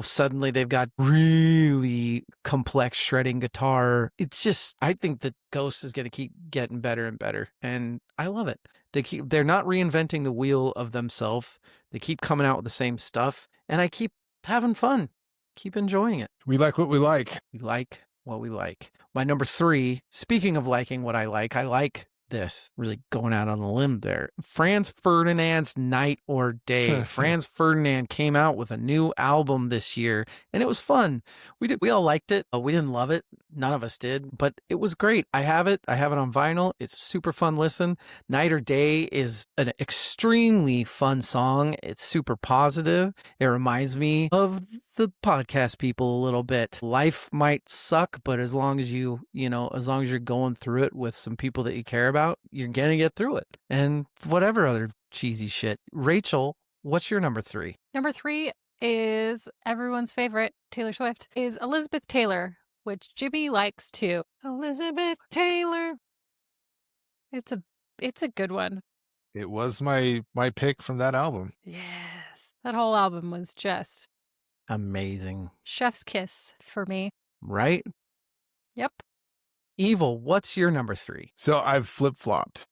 suddenly they've got really complex shredding guitar. It's just, I think that Ghost is going to keep getting better and better, and I love it. They're not reinventing the wheel of themselves. They keep coming out with the same stuff, and I keep having fun. Keep enjoying it. We like what we like. We like what we like. My number 3, speaking of liking what I like this. Really going out on a limb there. Franz Ferdinand's Night or Day. Franz Ferdinand came out with a new album this year, and it was fun. We all liked it. We didn't love it. None of us did, but it was great. I have it on vinyl. It's a super fun listen. Night or Day is an extremely fun song. It's super positive. It reminds me of the podcast people a little bit. Life might suck, but as long as you're going through it with some people that you care about, you're gonna get through it. And whatever other cheesy shit. Rachel, what's your number 3? Number 3 is everyone's favorite, Taylor Swift, is Elizabeth Taylor, which Jimmy likes too. Elizabeth Taylor. It's a good one. It was my pick from that album. Yes. That whole album was just amazing. chef's kiss for me. right? Yep. Evil, what's your number 3? So I've flip-flopped.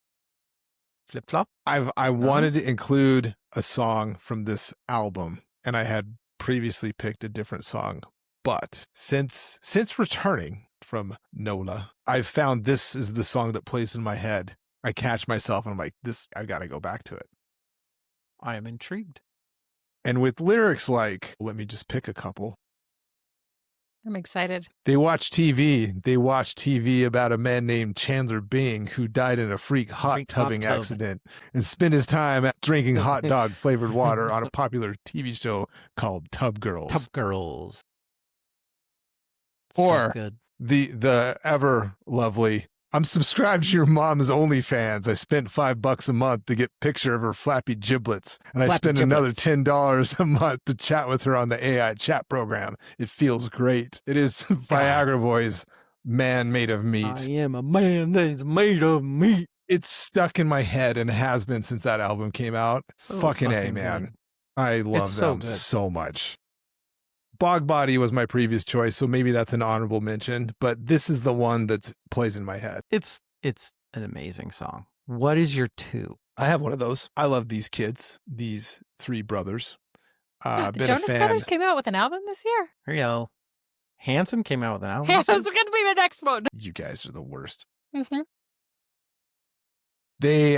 Flip-flop? I wanted to include a song from this album, and I had previously picked a different song. But since returning from NOLA, I've found this is the song that plays in my head. I catch myself and I'm like, I've got to go back to it. I am intrigued. And with lyrics like, let me just pick a couple. I'm excited. They watch TV about a man named Chandler Bing who died in a freak hot tubbing accident and spent his time drinking hot dog flavored water on a popular TV show called Tub Girls. Tub Girls. Or so good. the ever lovely, I'm subscribed to your mom's OnlyFans. I spent $5 a month to get a picture of her flappy giblets, and I spent another $10 a month to chat with her on the AI chat program. It feels great. It is Viagra Boys, Man Made of Meat. I am a man that's made of meat. It's stuck in my head and has been since that album came out. So fucking A, fucking man. good. I love It's so them good. so much. Bog Body was my previous choice, so maybe that's an honorable mention, but this is the one that plays in my head. It's an amazing song. What is your 2? I have one of those. I love these kids, these 3 brothers. The Been Jonas a fan. Brothers came out with an album this year. Here you go. Hanson came out with an album. Hey, that was going to be my next one. You guys are the worst. Mm-hmm.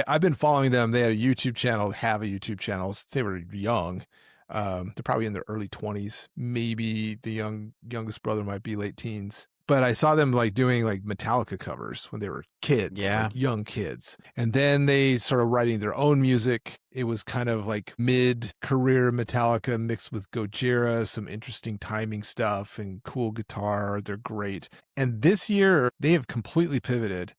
I've been following them. They had a YouTube channel, have a YouTube channel since they were young. They're probably in their early 20s. Maybe the youngest brother might be late teens. But I saw them like doing like Metallica covers when they were kids, like young kids. And then they started writing their own music. It was kind of like mid-career Metallica mixed with Gojira, some interesting timing stuff and cool guitar. They're great. And this year they have completely pivoted.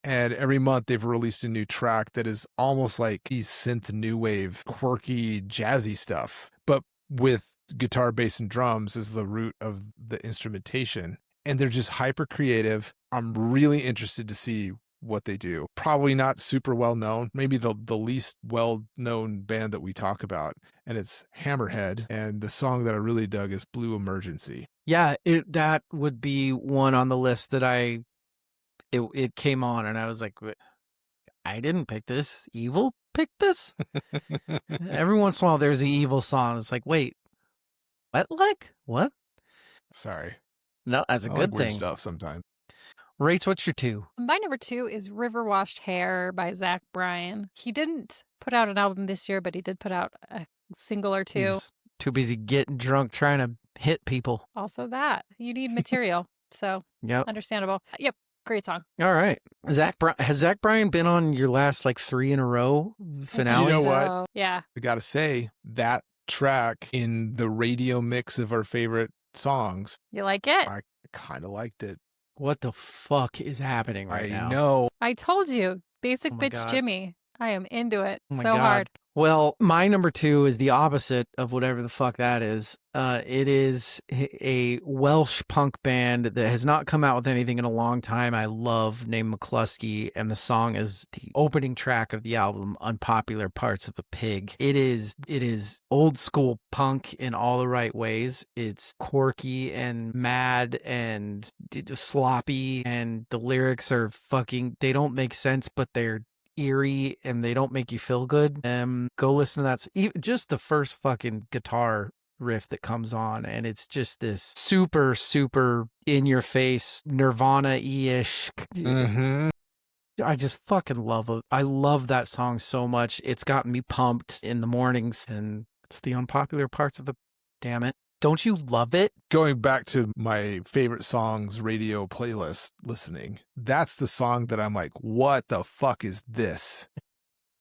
And every month they've released a new track that is almost like synth new wave, quirky, jazzy stuff, but with guitar, bass, and drums as the root of the instrumentation. And they're just hyper creative. I'm really interested to see what they do. Probably not super well known, maybe the least well known band that we talk about. And it's Hammerhead. And the song that I really dug is Blue Emergency. Yeah, that would be one on the list that it came on and I was like, I didn't pick this. Evil picked this? Every once in a while there's an Evil song. It's like, wait, what? Sorry. No, that's a good like weird thing. Stuff sometimes. Rach, what's your 2? My number 2 is River Washed Hair by Zach Bryan. He didn't put out an album this year, but he did put out a single or 2. He's too busy getting drunk trying to hit people. Also that. You need material. So Yep. Understandable. Yep. Great song. All right. Has Zach Bryan been on your last like 3 in a row finales? You know what? Yeah. I gotta say, that track in the radio mix of our favorite songs, You like it? I kind of liked it. What the fuck is happening right now? I know. I told you. Basic Oh my bitch God. Jimmy. I am into it Oh my so God. hard. Well, my number 2 is the opposite of whatever the fuck that is. It is a Welsh punk band that has not come out with anything in a long time. I love, named McCluskey, and the song is the opening track of the album, Unpopular Parts of a Pig. It is old school punk in all the right ways. It's quirky and mad and sloppy, and the lyrics are they don't make sense, but they're eerie and they don't make you feel good. Go listen to that. Just the first fucking guitar riff that comes on, and it's just this super, super in your face Nirvana-ish. Mm-hmm. I just fucking love it. I love that song so much. It's gotten me pumped in the mornings, and it's the Unpopular Parts of a Damn it. Don't you love it? Going back to my favorite songs radio playlist listening, that's the song that I'm like, what the fuck is this?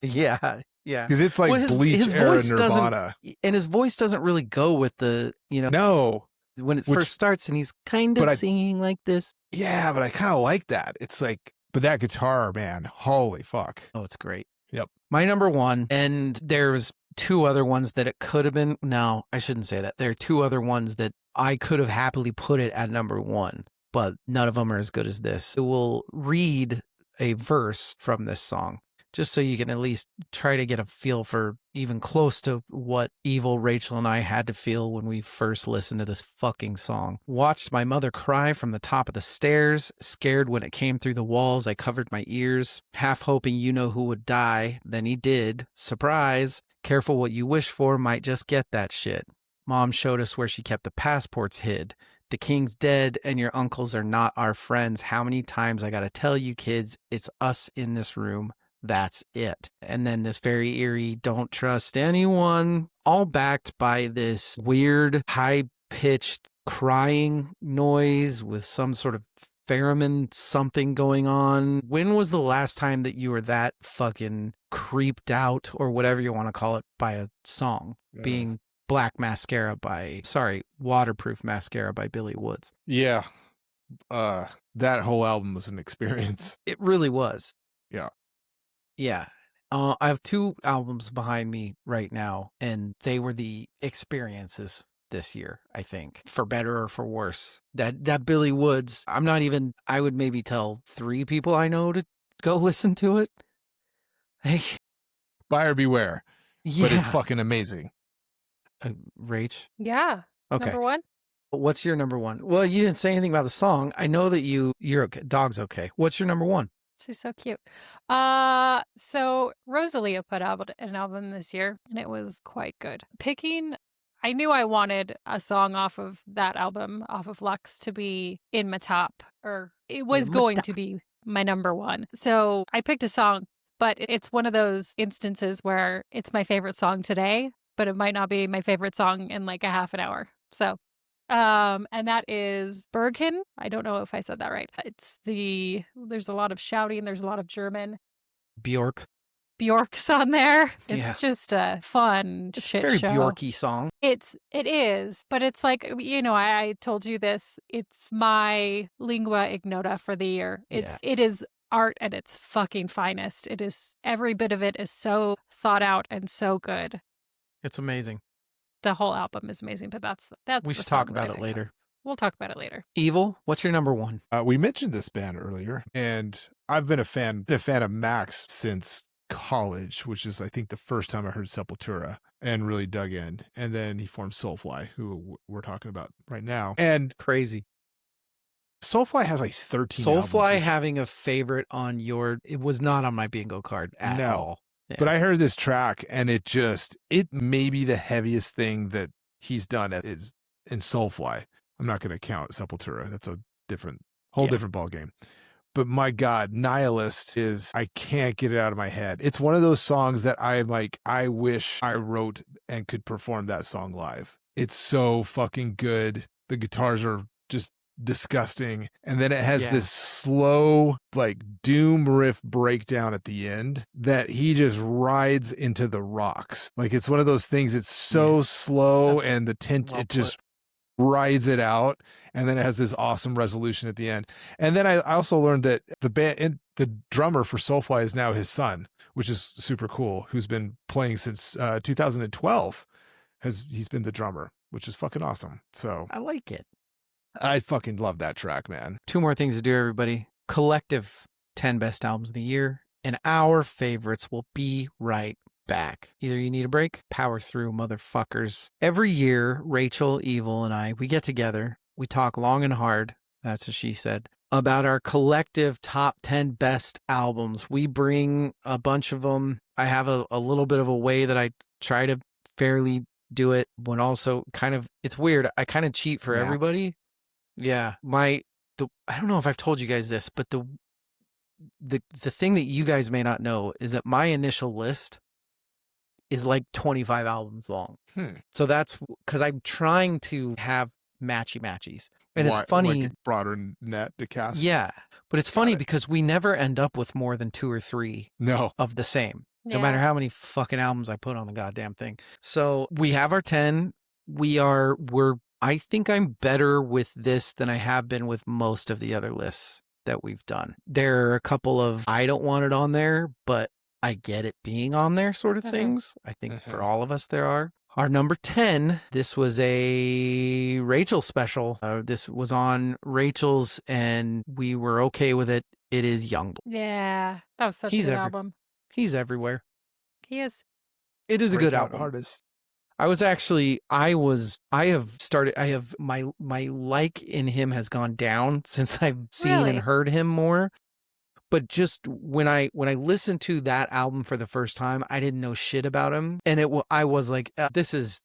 Yeah. Because it's like Bleach his era voice Nirvana. And his voice doesn't really go with the, No. when it first starts and he's kind of singing like this. Yeah, but I kind of like that. It's like, but that guitar, man, holy fuck. Oh, it's great. Yep. My number 1, and there's 2 other ones that it could have been. No, I shouldn't say that. There are 2 other ones that I could have happily put it at number 1, but none of them are as good as this. I will read a verse from this song. just so you can at least try to get a feel for even close to what evil Rachel and I had to feel when we first listened to this fucking song. Watched my mother cry from the top of the stairs, scared when it came through the walls. I covered my ears, half hoping you know who would die. Then he did. Surprise. Careful what you wish for, might just get that shit. Mom showed us where she kept the passports hid. The king's dead and your uncles are not our friends. How many times I gotta tell you kids, it's us in this room. That's it. And then this very eerie, don't trust anyone, all backed by this weird, high-pitched crying noise with some sort of pheromone something going on. When was the last time that you were that fucking creeped out, or whatever you want to call it, by a song? Being Waterproof Mascara by Billy Woods. Yeah. That whole album was an experience. It really was. Yeah. Yeah. I have 2 albums behind me right now, and they were the experiences this year, I think, for better or for worse. That Billy Woods, I would maybe tell 3 people I know to go listen to it. Buyer beware. Yeah. But it's fucking amazing. Rach? Yeah. Okay. Number 1? What's your number 1? Well, you didn't say anything about the song. I know that you're okay. Dog's okay. What's your number 1? She's so cute. So Rosalia put out an album this year, and it was quite good. I knew I wanted a song off of that album, off of Lux, to be in my top, or it was going to be my number 1. So I picked a song, but it's one of those instances where it's my favorite song today, but it might not be my favorite song in like a half an hour. So, and that is Berghain. I don't know if I said that right. There's a lot of shouting. There's a lot of German. Bjork's on there. It's just a fun shit very show. Bjorky song. It is, but it's like, I told you this. It's my lingua ignota for the year. It is art at its fucking finest. It is, every bit of it is so thought out and so good. It's amazing. The whole album is amazing, but that's we should talk about it later. We'll talk about it later. Evil, what's your number 1? We mentioned this band earlier, and I've been a fan of Max since college, which is I think the first time I heard Sepultura and really dug in. And then he formed Soulfly, who we're talking about right now. And crazy. Soulfly has like 13 Soulfly albums. Having a favorite on it was not on my bingo card at all. Yeah. But I heard this track and it may be the heaviest thing that he's done is in Soulfly. I'm not going to count Sepultura. That's a different ball game. But my God, Nihilist I can't get it out of my head. It's one of those songs that I wish I wrote and could perform that song live. It's so fucking good. The guitars are just disgusting. And then it has this slow, like doom riff breakdown at the end that he just rides into the rocks. Like it's one of those things, it's so slow and the it just rides it out, and then it has this awesome resolution at the end. And then I also learned that the drummer for Soulfly is now his son, which is super cool, who's been playing since 2012. He's been the drummer, which is fucking awesome. So I like it. I fucking love that track, man. 2 more things to do, everybody. Collective 10 best albums of the year, and our favorites will be right back. Either you need a break, power through, motherfuckers. Every year, Rachel, Evil, and I, we get together. We talk long and hard, that's what she said, about our collective top 10 best albums. We bring a bunch of them. I have a little bit of a way that I try to fairly do it, when also it's weird. I kind of cheat for everybody. Yeah. I don't know if I've told you guys this, but the thing that you guys may not know is that my initial list is like 25 albums long. So that's because I'm trying to have matchies. And it's funny. Like a broader net to cast? Yeah. But it's funny because we never end up with more than 2 or 3 of the same. No matter how many fucking albums I put on the goddamn thing. So we have our 10. I think I'm better with this than I have been with most of the other lists that we've done. There are a couple of I don't want it on there, but I get it being on there sort of things. I think for all of us there are. Our number 10, this was a Rachel special. This was on Rachel's and we were okay with it. It is Youngblood. Yeah, that was such a good album. He's everywhere. He is. It is a good Breakout album. artist. I have my like in him has gone down since I've seen and Really? heard him more. But just when I listened to that album for the first time, I didn't know shit about him, and I was like, this is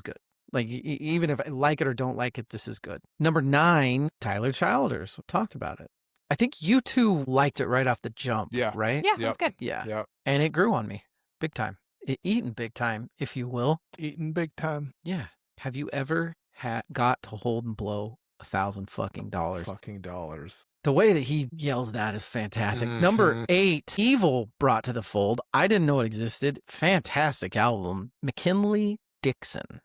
good. Like even if I like it or don't like it, this is good. Number 9, Tyler Childers. We talked about it. I think you two liked it right off the jump. Yeah. Right. Yeah, it was good. Yeah. Yep. And it grew on me big time. Eaten big time, if you will. Eating big time. Yeah. Have you ever got to hold and blow $1,000 fucking dollars? Fucking dollars. The way that he yells that is fantastic. Mhm. Number 8, Evil brought to the fold. I didn't know it existed. Fantastic album. McKinley Dixon.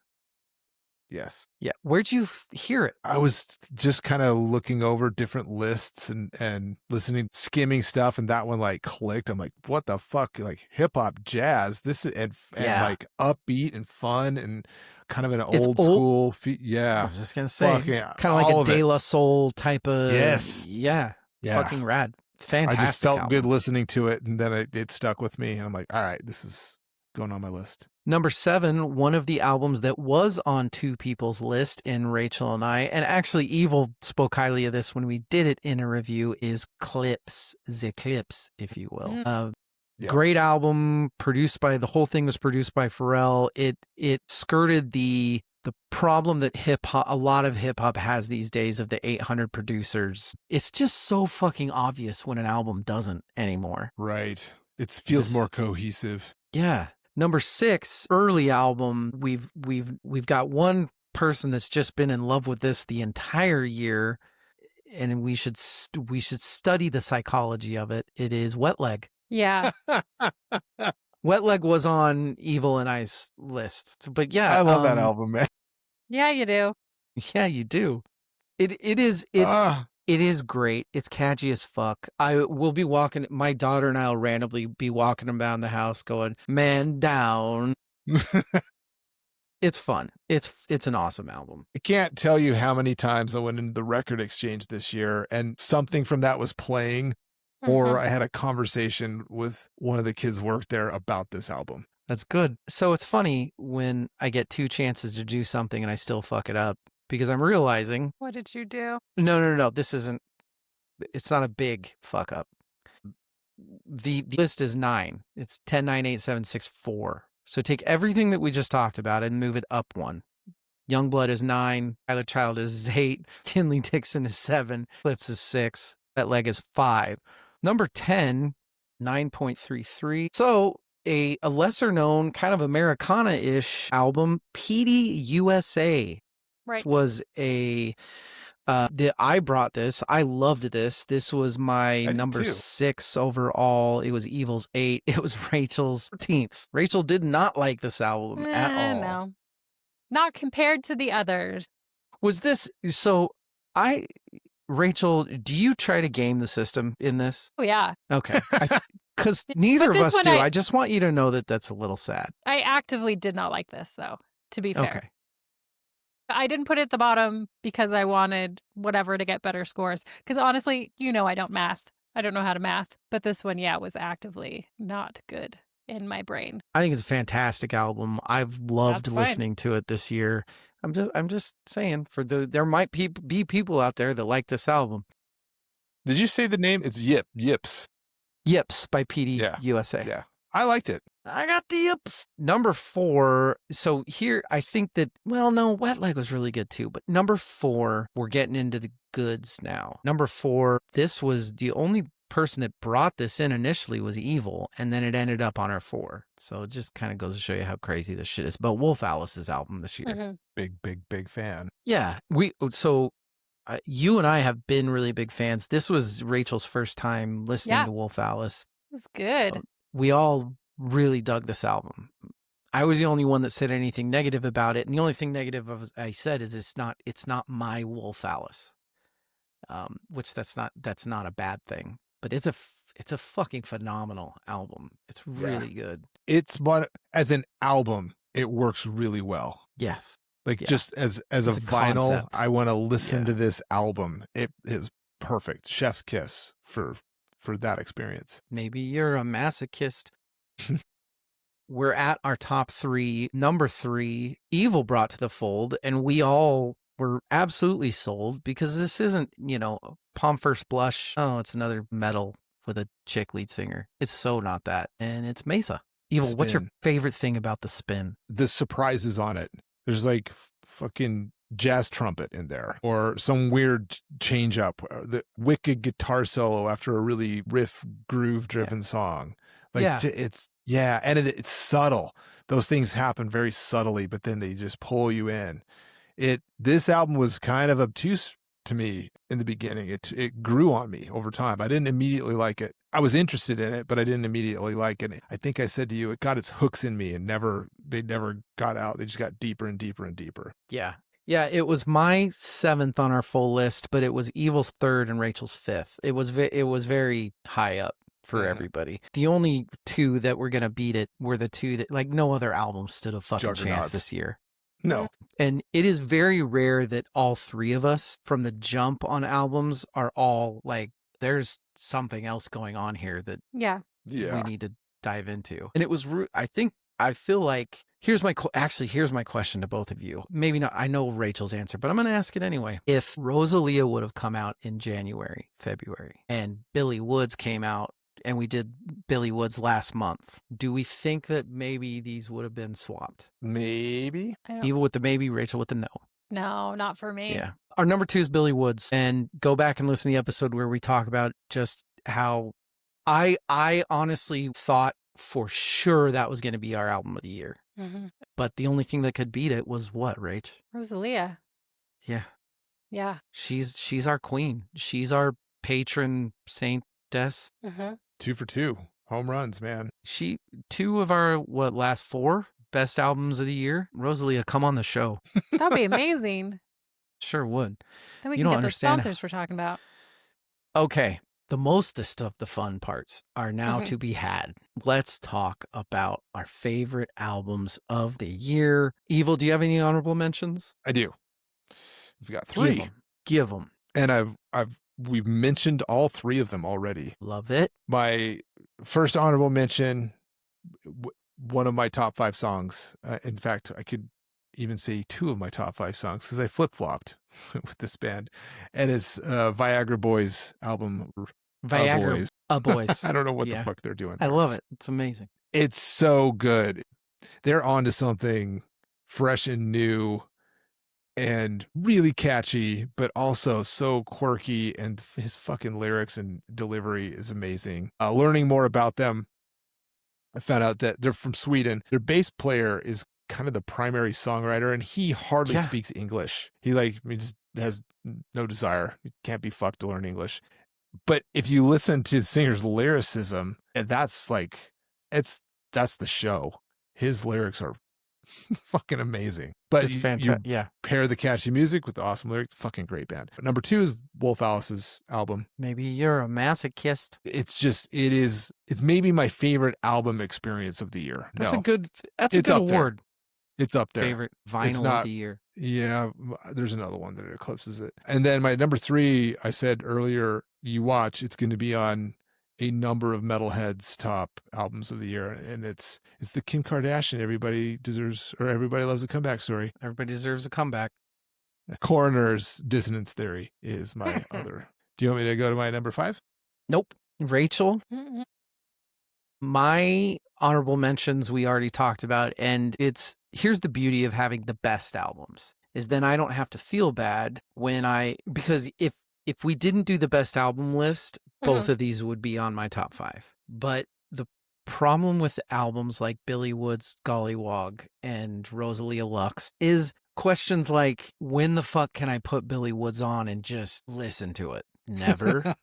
Yes. Yeah. Where'd you hear it? I was just kind of looking over different lists and listening, skimming stuff, and that one like clicked. I'm like, what the fuck? Like hip hop jazz. This is and like upbeat and fun and kind of an old school. I Yeah. was just gonna say, Fucking it's kind of like all a of it. De La Soul type of. Yes. Yeah. Yeah. Fucking rad. Fantastic. I just felt album. good listening to it, and then it stuck with me, and I'm like, all right, this is going on my list. Number 7, one of the albums that was on two people's list in Rachel and I, and actually Evil spoke highly of this when we did it in a review, is Clips, The Clips, if you will. Yeah. Great album, the whole thing was produced by Pharrell. It skirted the problem that a lot of hip hop has these days of the 800 producers. It's just so fucking obvious when an album doesn't anymore. Right. It feels more cohesive. Yeah. Number 6, early album. We've got one person that's just been in love with this the entire year, and we should study the psychology of it. It is Wet Leg. Yeah. Wet Leg was on Evil and I's list, but yeah, I love that album, man. Yeah, you do. Yeah, you do. It is great. It's catchy as fuck. I will be walking. My daughter and I will randomly be walking around the house, going, "Man down." It's fun. It's an awesome album. I can't tell you how many times I went into the record exchange this year and something from that was playing, or I had a conversation with one of the kids worked there about this album. That's good. So it's funny when I get 2 chances to do something and I still fuck it up, because I'm realizing. What did you do? No. It's not a big fuck up. The list is 9. It's 10, 9, 8, 7, 6, 4. So take everything that we just talked about and move it up 1. Youngblood is 9. Tyler Child is 8. Kinley Dixon is 7. Clips is 6. That Leg is 5. Number 10, 9.33. So a lesser known kind of Americana-ish album, Petey USA. Right. Was I brought this. I loved this. This was my number 6 overall. It was Evil's 8. It was Rachel's 13th. Rachel did not like this album at all. No. Not compared to the others. Was this so? Rachel, do you try to game the system in this? Oh, yeah. Okay. Because neither of us do. I just want you to know that that's a little sad. I actively did not like this, though, to be fair. Okay. I didn't put it at the bottom because I wanted whatever to get better scores. Because honestly, I don't math. I don't know how to math. But this one, was actively not good in my brain. I think it's a fantastic album. I've loved listening to it this year. I'm just saying, there might be people out there that like this album. Did you say the name? It's Yips. Yips by Petey USA. Yeah. I liked it. I got the yips. Number 4. So here, I think that, Wet Leg was really good too. But number 4, we're getting into the goods now. Number 4, this was the only person that brought this in initially was Evil, and then it ended up on our 4. So it just kind of goes to show you how crazy this shit is. But Wolf Alice's album this year. Mm-hmm. Big fan. Yeah. You and I have been really big fans. This was Rachel's first time listening to Wolf Alice. It was good. We all really dug this album. I was the only one that said anything negative about it, and the only thing negative I said is it's not my Wolf Alice, which that's not a bad thing. But it's a fucking phenomenal album. It's really good. It's as an album, it works really well. Yes. Just as a vinyl, concept. I want to listen to this album. It is perfect. Chef's kiss for that experience. Maybe you're a masochist. We're at our top 3. Number 3, Evil brought to the fold, and we all were absolutely sold because this isn't, Palm First Blush. Oh, it's another metal with a chick lead singer. It's so not that. And it's Mesa. Evil, what's your Spin. favorite thing about the spin? The surprises on it. There's like fucking jazz trumpet in there, or some weird change up, the wicked guitar solo after a really riff groove driven song. Like it's and it's subtle. Those things happen very subtly, but then they just pull you in. This album was kind of obtuse to me in the beginning. It grew on me over time. I didn't immediately like it. I was interested in it, but I didn't immediately like it. I think I said to you, it got its hooks in me and they never got out. They just got deeper and deeper and deeper. Yeah. Yeah, it was my 7th on our full list, but it was Evil's 3rd and Rachel's 5th. It was very high up for everybody. The only 2 that were going to beat it were the 2 that, like, no other album stood a fucking chance this year. No. And it is very rare that all 3 of us from the jump on albums are all like, there's something else going on here that we need to dive into. And it was, I feel like, here's my question to both of you. Maybe not, I know Rachel's answer, but I'm going to ask it anyway. If Rosalia would have come out in January, February, and Billy Woods came out, and we did Billy Woods last month, do we think that maybe these would have been swapped? Maybe. Evil with the maybe, Rachel with the no. No, not for me. Yeah. Our number 2 is Billy Woods. And go back and listen to the episode where we talk about just how I honestly thought for sure that was going to be our album of the year. Mm-hmm. But the only thing that could beat it was what, Rach? Rosalia. Yeah. Yeah. She's our queen. She's our patron saintess. Mm-hmm. 2 for 2. Home runs, man. 2 of our, last 4 best albums of the year. Rosalia, come on the show. That'd be amazing. Sure would. Then we can get the sponsors we're talking about. Okay. The mostest of the fun parts are now to be had. Let's talk about our favorite albums of the year. Evil, do you have any honorable mentions? I do. We've got 3. Give them. And we've mentioned all 3 of them already. Love it. My first honorable mention, one of my top 5 songs. In fact, I could even say 2 of my top 5 songs because I flip-flopped with this band. And it's Viagra Boys album, Viagra Boys. I don't know what the fuck they're doing there. I love it. It's amazing. It's so good. They're onto something fresh and new and really catchy, but also so quirky, and his fucking lyrics and delivery is amazing. Learning more about them, I found out that they're from Sweden. Their bass player is kind of the primary songwriter, and he hardly speaks English. He just has no desire. He can't be fucked to learn English. But if you listen to the singer's lyricism, and that's the show. His lyrics are fucking amazing. But it's fantastic. Yeah. Pair the catchy music with the awesome lyrics. Fucking great band. Number 2 is Wolf Alice's album. Maybe you're a masochist. It's maybe my favorite album experience of the year. That's a good award. It's up there. Favorite vinyl of the year. Yeah, there's another one that eclipses it. And then my number 3, I said earlier, it's going to be on a number of metalheads' top albums of the year, and it's the Kim Kardashian Everybody Loves a Comeback Story. Everybody deserves a comeback. Coroner's Dissonance Theory is my other. Do you want me to go to my number 5? Nope. Rachel? Mm-mm. My honorable mentions we already talked about, and here's the beauty of having the best albums, is then I don't have to feel bad because if we didn't do the best album list, both of these would be on my top 5. But the problem with albums like Billy Woods' Gollywog and Rosalia Lux is questions like, when the fuck can I put Billy Woods on and just listen to it? Never.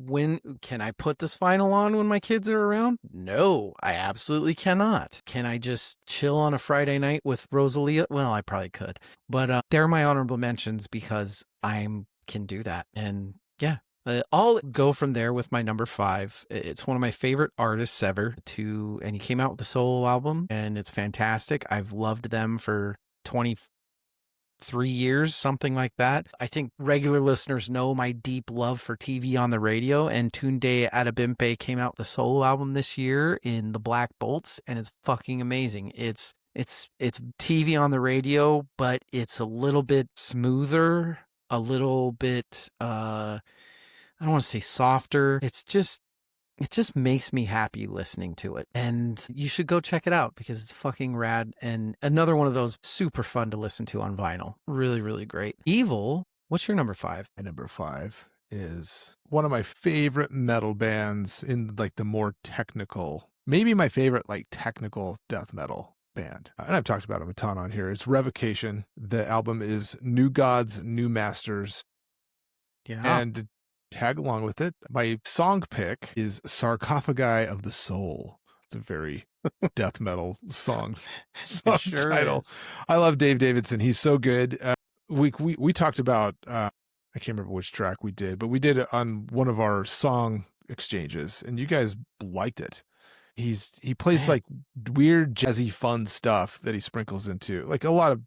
When can I put this vinyl on when my kids are around? No, I absolutely cannot. Can I just chill on a Friday night with Rosalia? Well, I probably could. But they're my honorable mentions because I can do that. And yeah, I'll go from there with my number 5. It's one of my favorite artists ever and he came out with a solo album and it's fantastic. I've loved them for 3 years, something like that. I think regular listeners know my deep love for TV on the radio, and Tunde Adebimpe came out with a solo album this year in The Black Bolts, and it's fucking amazing. It's TV on the radio, but it's a little bit smoother, a little bit I don't want to say softer. It just makes me happy listening to it. And you should go check it out because it's fucking rad. And another one of those super fun to listen to on vinyl. Really, really great. Evil, what's your number 5? My number 5 is one of my favorite metal bands in like the more technical, maybe my favorite like technical death metal band. And I've talked about them a ton on here. It's Revocation. The album is New Gods, New Masters. Yeah. And to tag along with it, my song pick is Sarcophagi of the Soul. It's a very death metal song Sure title. is. I love Dave Davidson. He's so good. We talked about, I can't remember which track we did, but we did it on one of our song exchanges and you guys liked it. He plays like weird jazzy fun stuff that he sprinkles into, like a lot of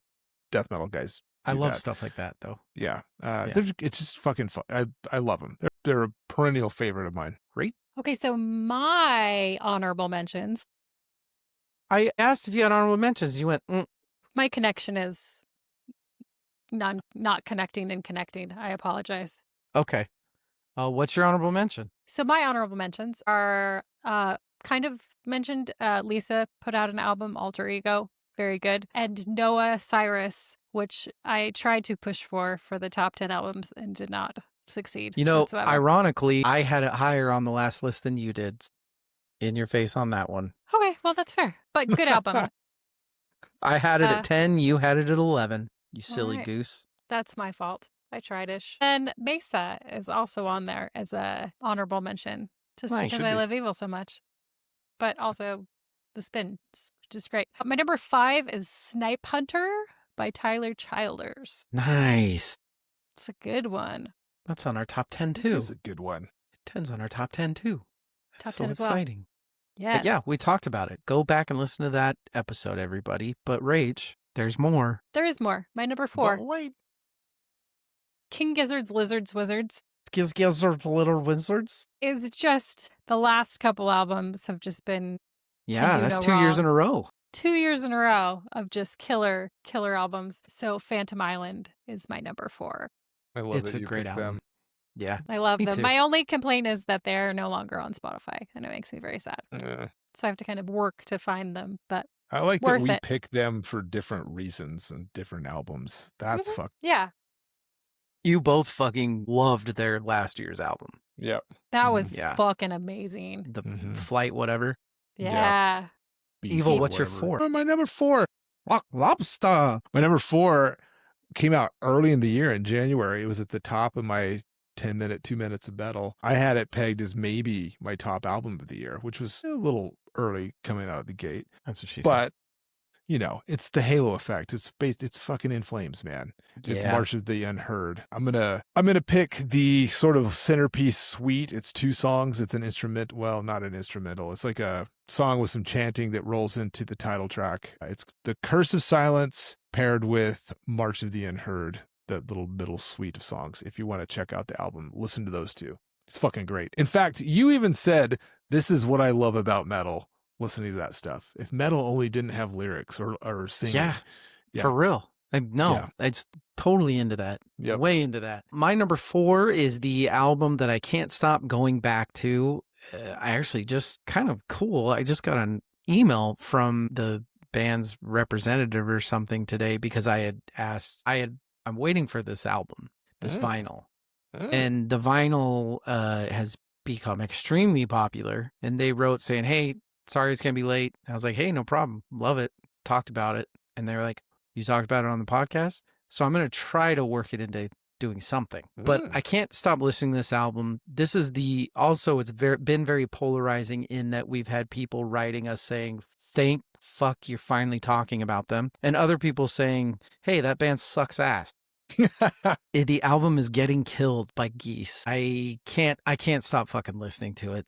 death metal guys. I love that. stuff like that though. Yeah. It's just fucking fun. I love them. They're a perennial favorite of mine. Great. Okay, so my honorable mentions. I asked if you had honorable mentions. You went, My connection is not connecting and connecting. I apologize. Okay. What's your honorable mention? So my honorable mentions are kind of mentioned. Lisa put out an album, Alter Ego, very good, and Noah Cyrus, which I tried to push for the top 10 albums and did not succeed. You know, whatsoever. ironically, I had it higher on the last list than you did. In your face on that one. Okay, well that's fair, but good album. I had it at 10. You had it at 11. You silly right. goose. That's my fault. I tried-ish. And Mesa is also on there as a honorable mention, just Nice. because Should I be. love Evil so much. But also the spin, just great. My number 5 is Snipe Hunter by Tyler Childers. Nice. It's a good one. That's on our top 10 It too. is a good one. 10's on our top 10 too. That's Top so 10 as well. exciting. Yes. But yeah, we talked about it. Go back and listen to that episode, everybody. But Rach, there's more. There is more. My number 4, But wait. King Gizzard's Lizards Wizards, Skills are the little wizards. is just the last couple albums have just been Yeah, do that's no 2 years in wrong. a row. 2 years in a row of just killer albums. So Phantom Island is my number 4. I love It's that a you great picked album. them. Yeah. I love Me them. too. My only complaint is that they're no longer on Spotify, and it makes me very sad. So I have to kind of work to find them, but I like that worth we it. pick them for different reasons and different albums. That's fuck. Yeah, You both fucking loved their last year's album. Yep. that was Yeah. fucking amazing. The Mhm. flight, whatever. Yeah. Beef Evil, or what's your whatever. 4? Oh, my number 4. Lobster. My number 4 came out early in the year in January. It was at the top of my 10-minute, 2 minutes of metal. I had it pegged as maybe my top album of the year, which was a little early coming out of the gate. That's what she said. But you know, it's the Halo effect. It's fucking In Flames, man. It's Yeah. March of the Unheard. I'm gonna pick the sort of centerpiece suite. It's 2 songs. It's an instrument. Well, not an instrumental. It's like a song with some chanting that rolls into the title track. It's The Curse of Silence paired with March of the Unheard, the little middle suite of songs. If you want to check out the album, listen to those 2. It's fucking great. In fact, you even said, this is what I love about metal. Listening to that stuff. If metal only didn't have lyrics or singing. Yeah. Yeah. For real. No, Yeah. it's totally into that. Yep. Way into that. My number 4 is the album that I can't stop going back to. I actually just kind of cool. I just got an email from the band's representative or something today because I had asked, I'm waiting for this album, this vinyl. And the vinyl has become extremely popular. And they wrote saying, hey, sorry it's going to be late. I was like, hey, no problem. Love it. Talked about it. And they were like, you talked about it on the podcast? So I'm going to try to work it into doing something. But I can't stop listening to this album. This is it's been very polarizing in that we've had people writing us saying, thank fuck you're finally talking about them. And other people saying, hey, that band sucks ass. The album is getting killed by Geese. I can't stop fucking listening to it.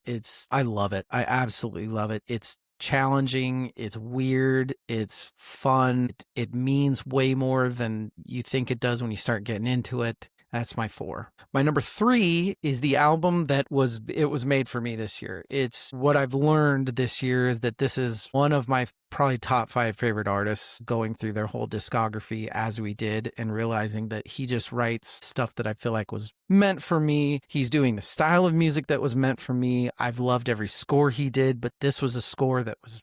I love it. I absolutely love it. It's challenging, it's weird, it's fun, it means way more than you think it does when you start getting into it. That's my 4. My number 3 is the album that was made for me this year. It's what I've learned this year is that this is one of my probably top 5 favorite artists, going through their whole discography as we did and realizing that he just writes stuff that I feel like was meant for me. He's doing the style of music that was meant for me. I've loved every score he did, but this was a score that was,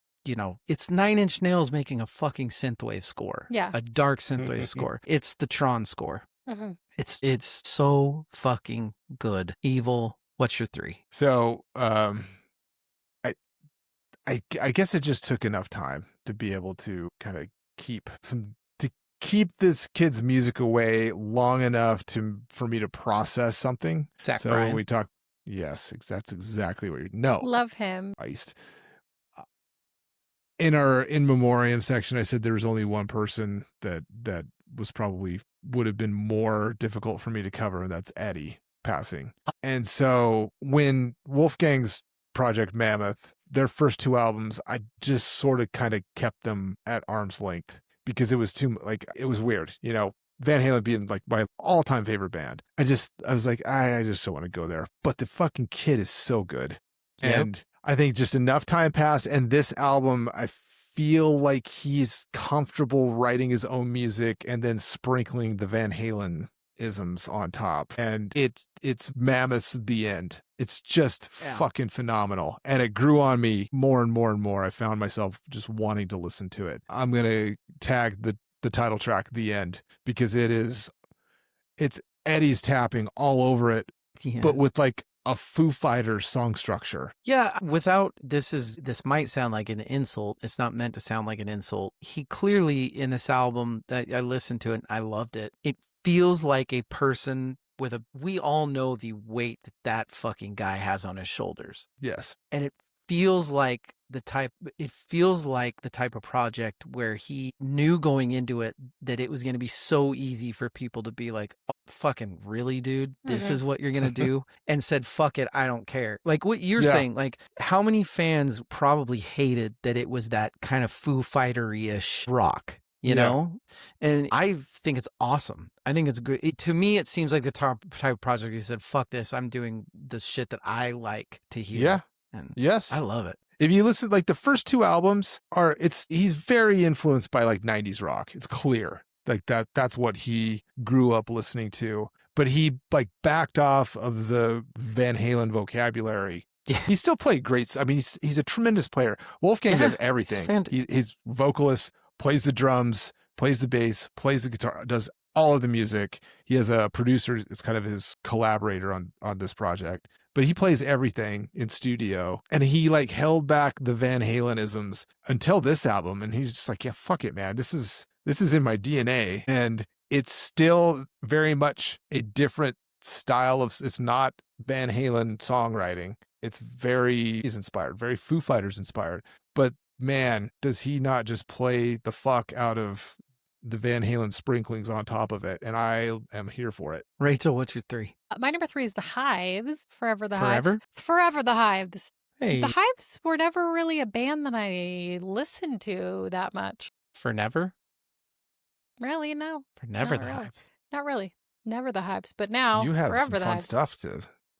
it's 9 Inch Nails making a fucking synthwave score. Yeah. A dark synthwave score. It's the Tron score. Mm-hmm. It's so fucking good. Evil, what's your 3? So, I guess it just took enough time to be able to kind of keep this kid's music away long enough for me to process something. Zach so Bryan. when we talk, yes, that's exactly what no. Love him. Christ. In our in memoriam section, I said there was only one person that was probably would have been more difficult for me to cover, and that's Eddie passing. And so when Wolfgang's Project Mammoth, their first 2 albums, I just sort of kind of kept them at arm's length because it was it was weird, Van Halen being like my all-time favorite band. I was like, I just don't want to go there. But the fucking kid is so good. Yep. And I think just enough time passed, and this album, I feel like he's comfortable writing his own music and then sprinkling the Van Halen isms on top. And it's Mammoth's The End. It's just fucking phenomenal. And it grew on me more and more and more. I found myself just wanting to listen to it. I'm going to tag the title track, The End, because it's Eddie's tapping all over it, but with like a Foo Fighters song structure. Yeah, this might sound like an insult. It's not meant to sound like an insult. He clearly, in this album that I listened to it and I loved it, it feels like a person we all know the weight that fucking guy has on his shoulders. Yes. And it feels like the type of project where he knew going into it that it was going to be so easy for people to be like, oh, fucking really, dude, this is what you're going to do, and said, fuck it, I don't care. Like what you're saying, like how many fans probably hated that it was that kind of Foo Fighter-ish rock, you know? And I think it's awesome. I think it's good. To me, it seems like the type of project he said, fuck this, I'm doing the shit that I like to hear. Yeah. And yes. I love it. If you listen, like the first 2 albums he's very influenced by like 90s rock. It's clear. Like that's what he grew up listening to. But he like backed off of the Van Halen vocabulary. Yeah. He still played great. I mean, he's a tremendous player. Wolfgang does everything. He's vocalist, plays the drums, plays the bass, plays the guitar, does all of the music. He has a producer that's kind of his collaborator on this project. But he plays everything in studio, and he like held back the Van Halen-isms until this album. And he's just like, yeah, fuck it, man. This is in my DNA. And it's still very much a different style it's not Van Halen songwriting. He's inspired, very Foo Fighters inspired. But man, does he not just play the fuck out of the Van Halen sprinklings on top of it, and I am here for it. Rachel, what's your 3? My number 3 is the Hives. Forever the Forever? Hives. Forever the Hives. Hey. The Hives were never really a band that I listened to that much. For never? Really, no. For never Not the really. Hives. Not really. Never the Hives. But now, You have Forever some the fun Hives. stuff to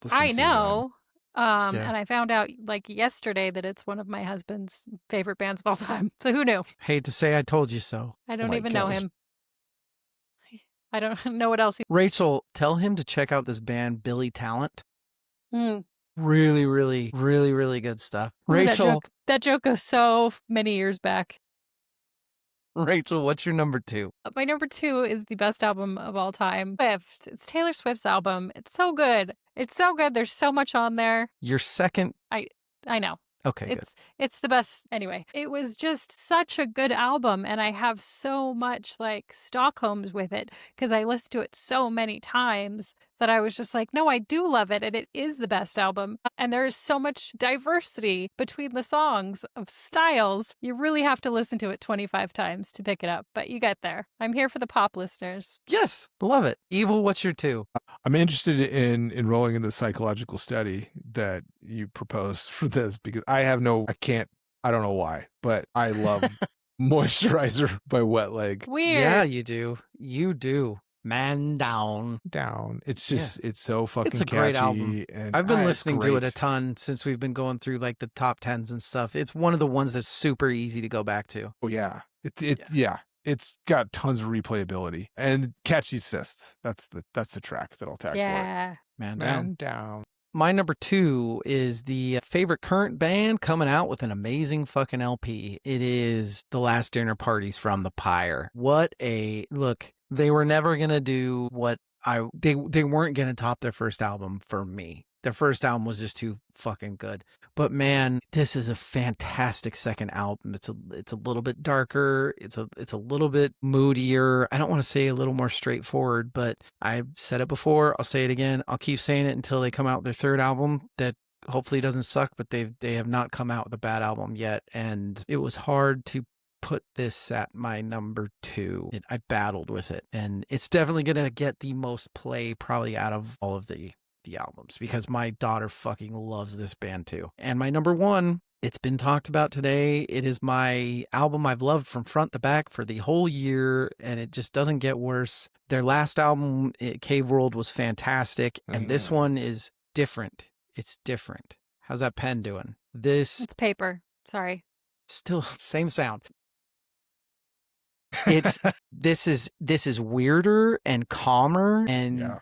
listen I to. know. Yeah. And I found out like yesterday that it's one of my husband's favorite bands of all time. So who knew? Hate to say I told you so. I don't my even know gosh. him. I don't know what else he. Rachel, tell him to check out this band, Billy Talent. Mm. Really, really, really, really good stuff. Ooh, Rachel, that joke goes so many years back. Rachel, what's your number 2? My number 2 is the best album of all time. It's Taylor Swift's album. It's so good. It's so good. There's so much on there. Your second? I know. Okay, It's the best. Anyway, it was just such a good album, and I have so much like Stockholms with it because I listened to it so many times that I was just like, no, I do love it, and it is the best album. And there is so much diversity between the songs of styles. You really have to listen to it 25 times to pick it up, but you get there. I'm here for the pop listeners. Yes, love it. Evil, what's your 2? I'm interested in enrolling in the psychological study that you proposed for this because I can't I don't know why, but I love Moisturizer by Wet Leg. Weird. Yeah, you do. You do. Man down. Down. It's Yeah. just, it's so fucking It's a catchy. great album. And I've been it's listening to it a great. ton since we've been going through like the top 10s and stuff. It's one of the ones that's super easy to go back to. Oh yeah. Yeah. It's got tons of replayability and Catch These Fists. That's the track that I'll tag for it. Yeah. Man down. Man down. My number 2 is the favorite current band coming out with an amazing fucking LP. It is The Last Dinner Parties from The Pyre. What a look. They were never going to do what they weren't going to top their first album for me. Their first album was just too fucking good. But man, this is a fantastic second album. It's a little bit darker. It's a little bit moodier. I don't want to say a little more straightforward, but I've said it before. I'll say it again. I'll keep saying it until they come out with their third album that hopefully doesn't suck, but they have not come out with a bad album yet. And it was hard to put this at my number 2. I battled with it, and it's definitely going to get the most play probably out of all of the albums because my daughter fucking loves this band too. And my number 1, it's been talked about today. It is my album I've loved from front to back for the whole year, and it just doesn't get worse. Their last album, Cave World, was fantastic, and this one is different. It's different. How's that pen doing? It's paper. Sorry. Still same sound. It's this is weirder and calmer and Yeah.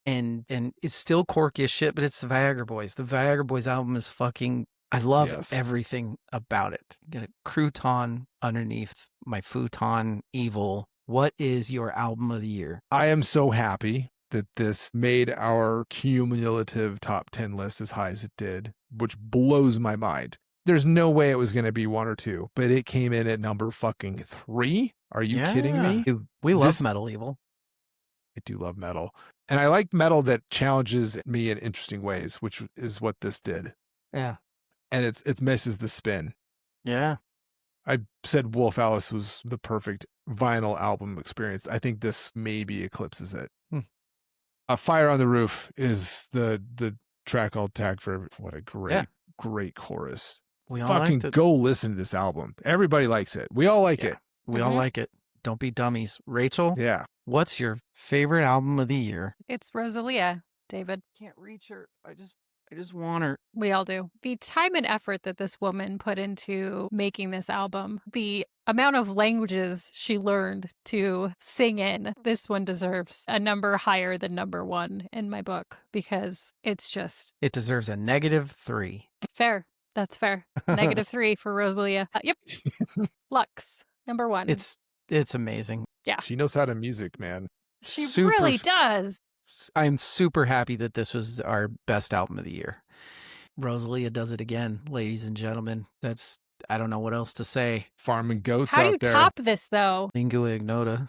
and it's still quirky as shit, but it's the Viagra Boys. The Viagra Boys album is fucking, I love Yes. everything about it. Got a crouton underneath my futon evil. What is your album of the year? I am so happy that this made our cumulative top 10 list as high as it did, which blows my mind. There's no way it was going to be 1 or 2, but it came in at number fucking 3. Are you kidding me? We love Metal Evil. I do love metal. And I like metal that challenges me in interesting ways, which is what this did. Yeah. And it misses the spin. Yeah. I said Wolf Alice was the perfect vinyl album experience. I think this maybe eclipses it. Fire on the Roof is the track I'll tag for. What a great chorus. We all Fucking liked it. go listen to this album. Everybody likes it. We all like it. We all like it. Don't be dummies. Rachel, Yeah. what's your favorite album of the year? It's Rosalia, David. Can't reach her. I just want her. We all do. The time and effort that this woman put into making this album, the amount of languages she learned to sing in, this one deserves a number higher than number 1 in my book because it's just It deserves a -3. fair. That's fair. -3 for Rosalia. Yep. Lux, number 1. It's amazing. Yeah. She knows how to music, man. She Super really does. I'm super happy that this was our best album of the year. Rosalia does it again, ladies and gentlemen. I don't know what else to say. Farming goats How do out you there. top this though? Lingua Ignota,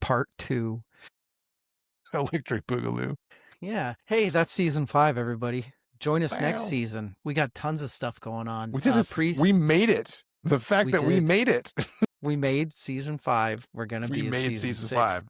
Part 2. Electric Boogaloo. Yeah. Hey, that's season 5, everybody. Join us next Wow. season. We got tons of stuff going on. We did we made it. The fact We that we did. made it. We made season 5. We're going to be We at made season season 6. 5.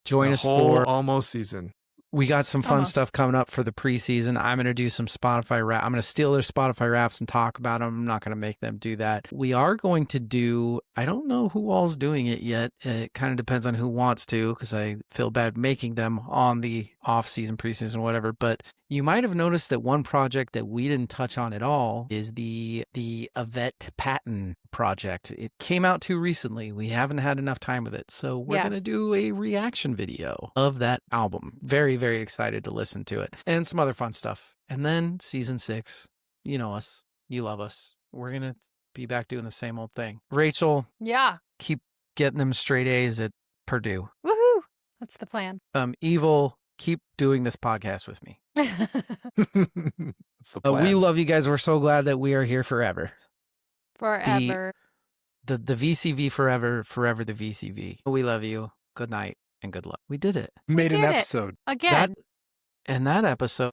Join The us whole for almost season. We got some fun Almost. stuff coming up for the preseason. I'm going to do some Spotify rap. I'm going to steal their Spotify raps and talk about them. I'm not going to make them do that. We are going to do, I don't know who all's doing it yet. It kind of depends on who wants to because I feel bad making them on the off-season, preseason, whatever. But you might have noticed that one project that we didn't touch on at all is the Yvette Patton project. It came out too recently. We haven't had enough time with it. So we're Yeah. going to do a reaction video of that album. Very, very excited to listen to it. And some other fun stuff. And then season 6, you know us. You love us. We're going to be back doing the same old thing. Rachel, Yeah. keep getting them straight A's at Purdue. Woohoo. That's the plan. Evil, keep doing this podcast with me. That's the plan. We love you guys. We're so glad that we are here forever. Forever. The VCV forever, forever the VCV. We love you. Good night and good luck. We did it. made an did it. episode. Again. And that episode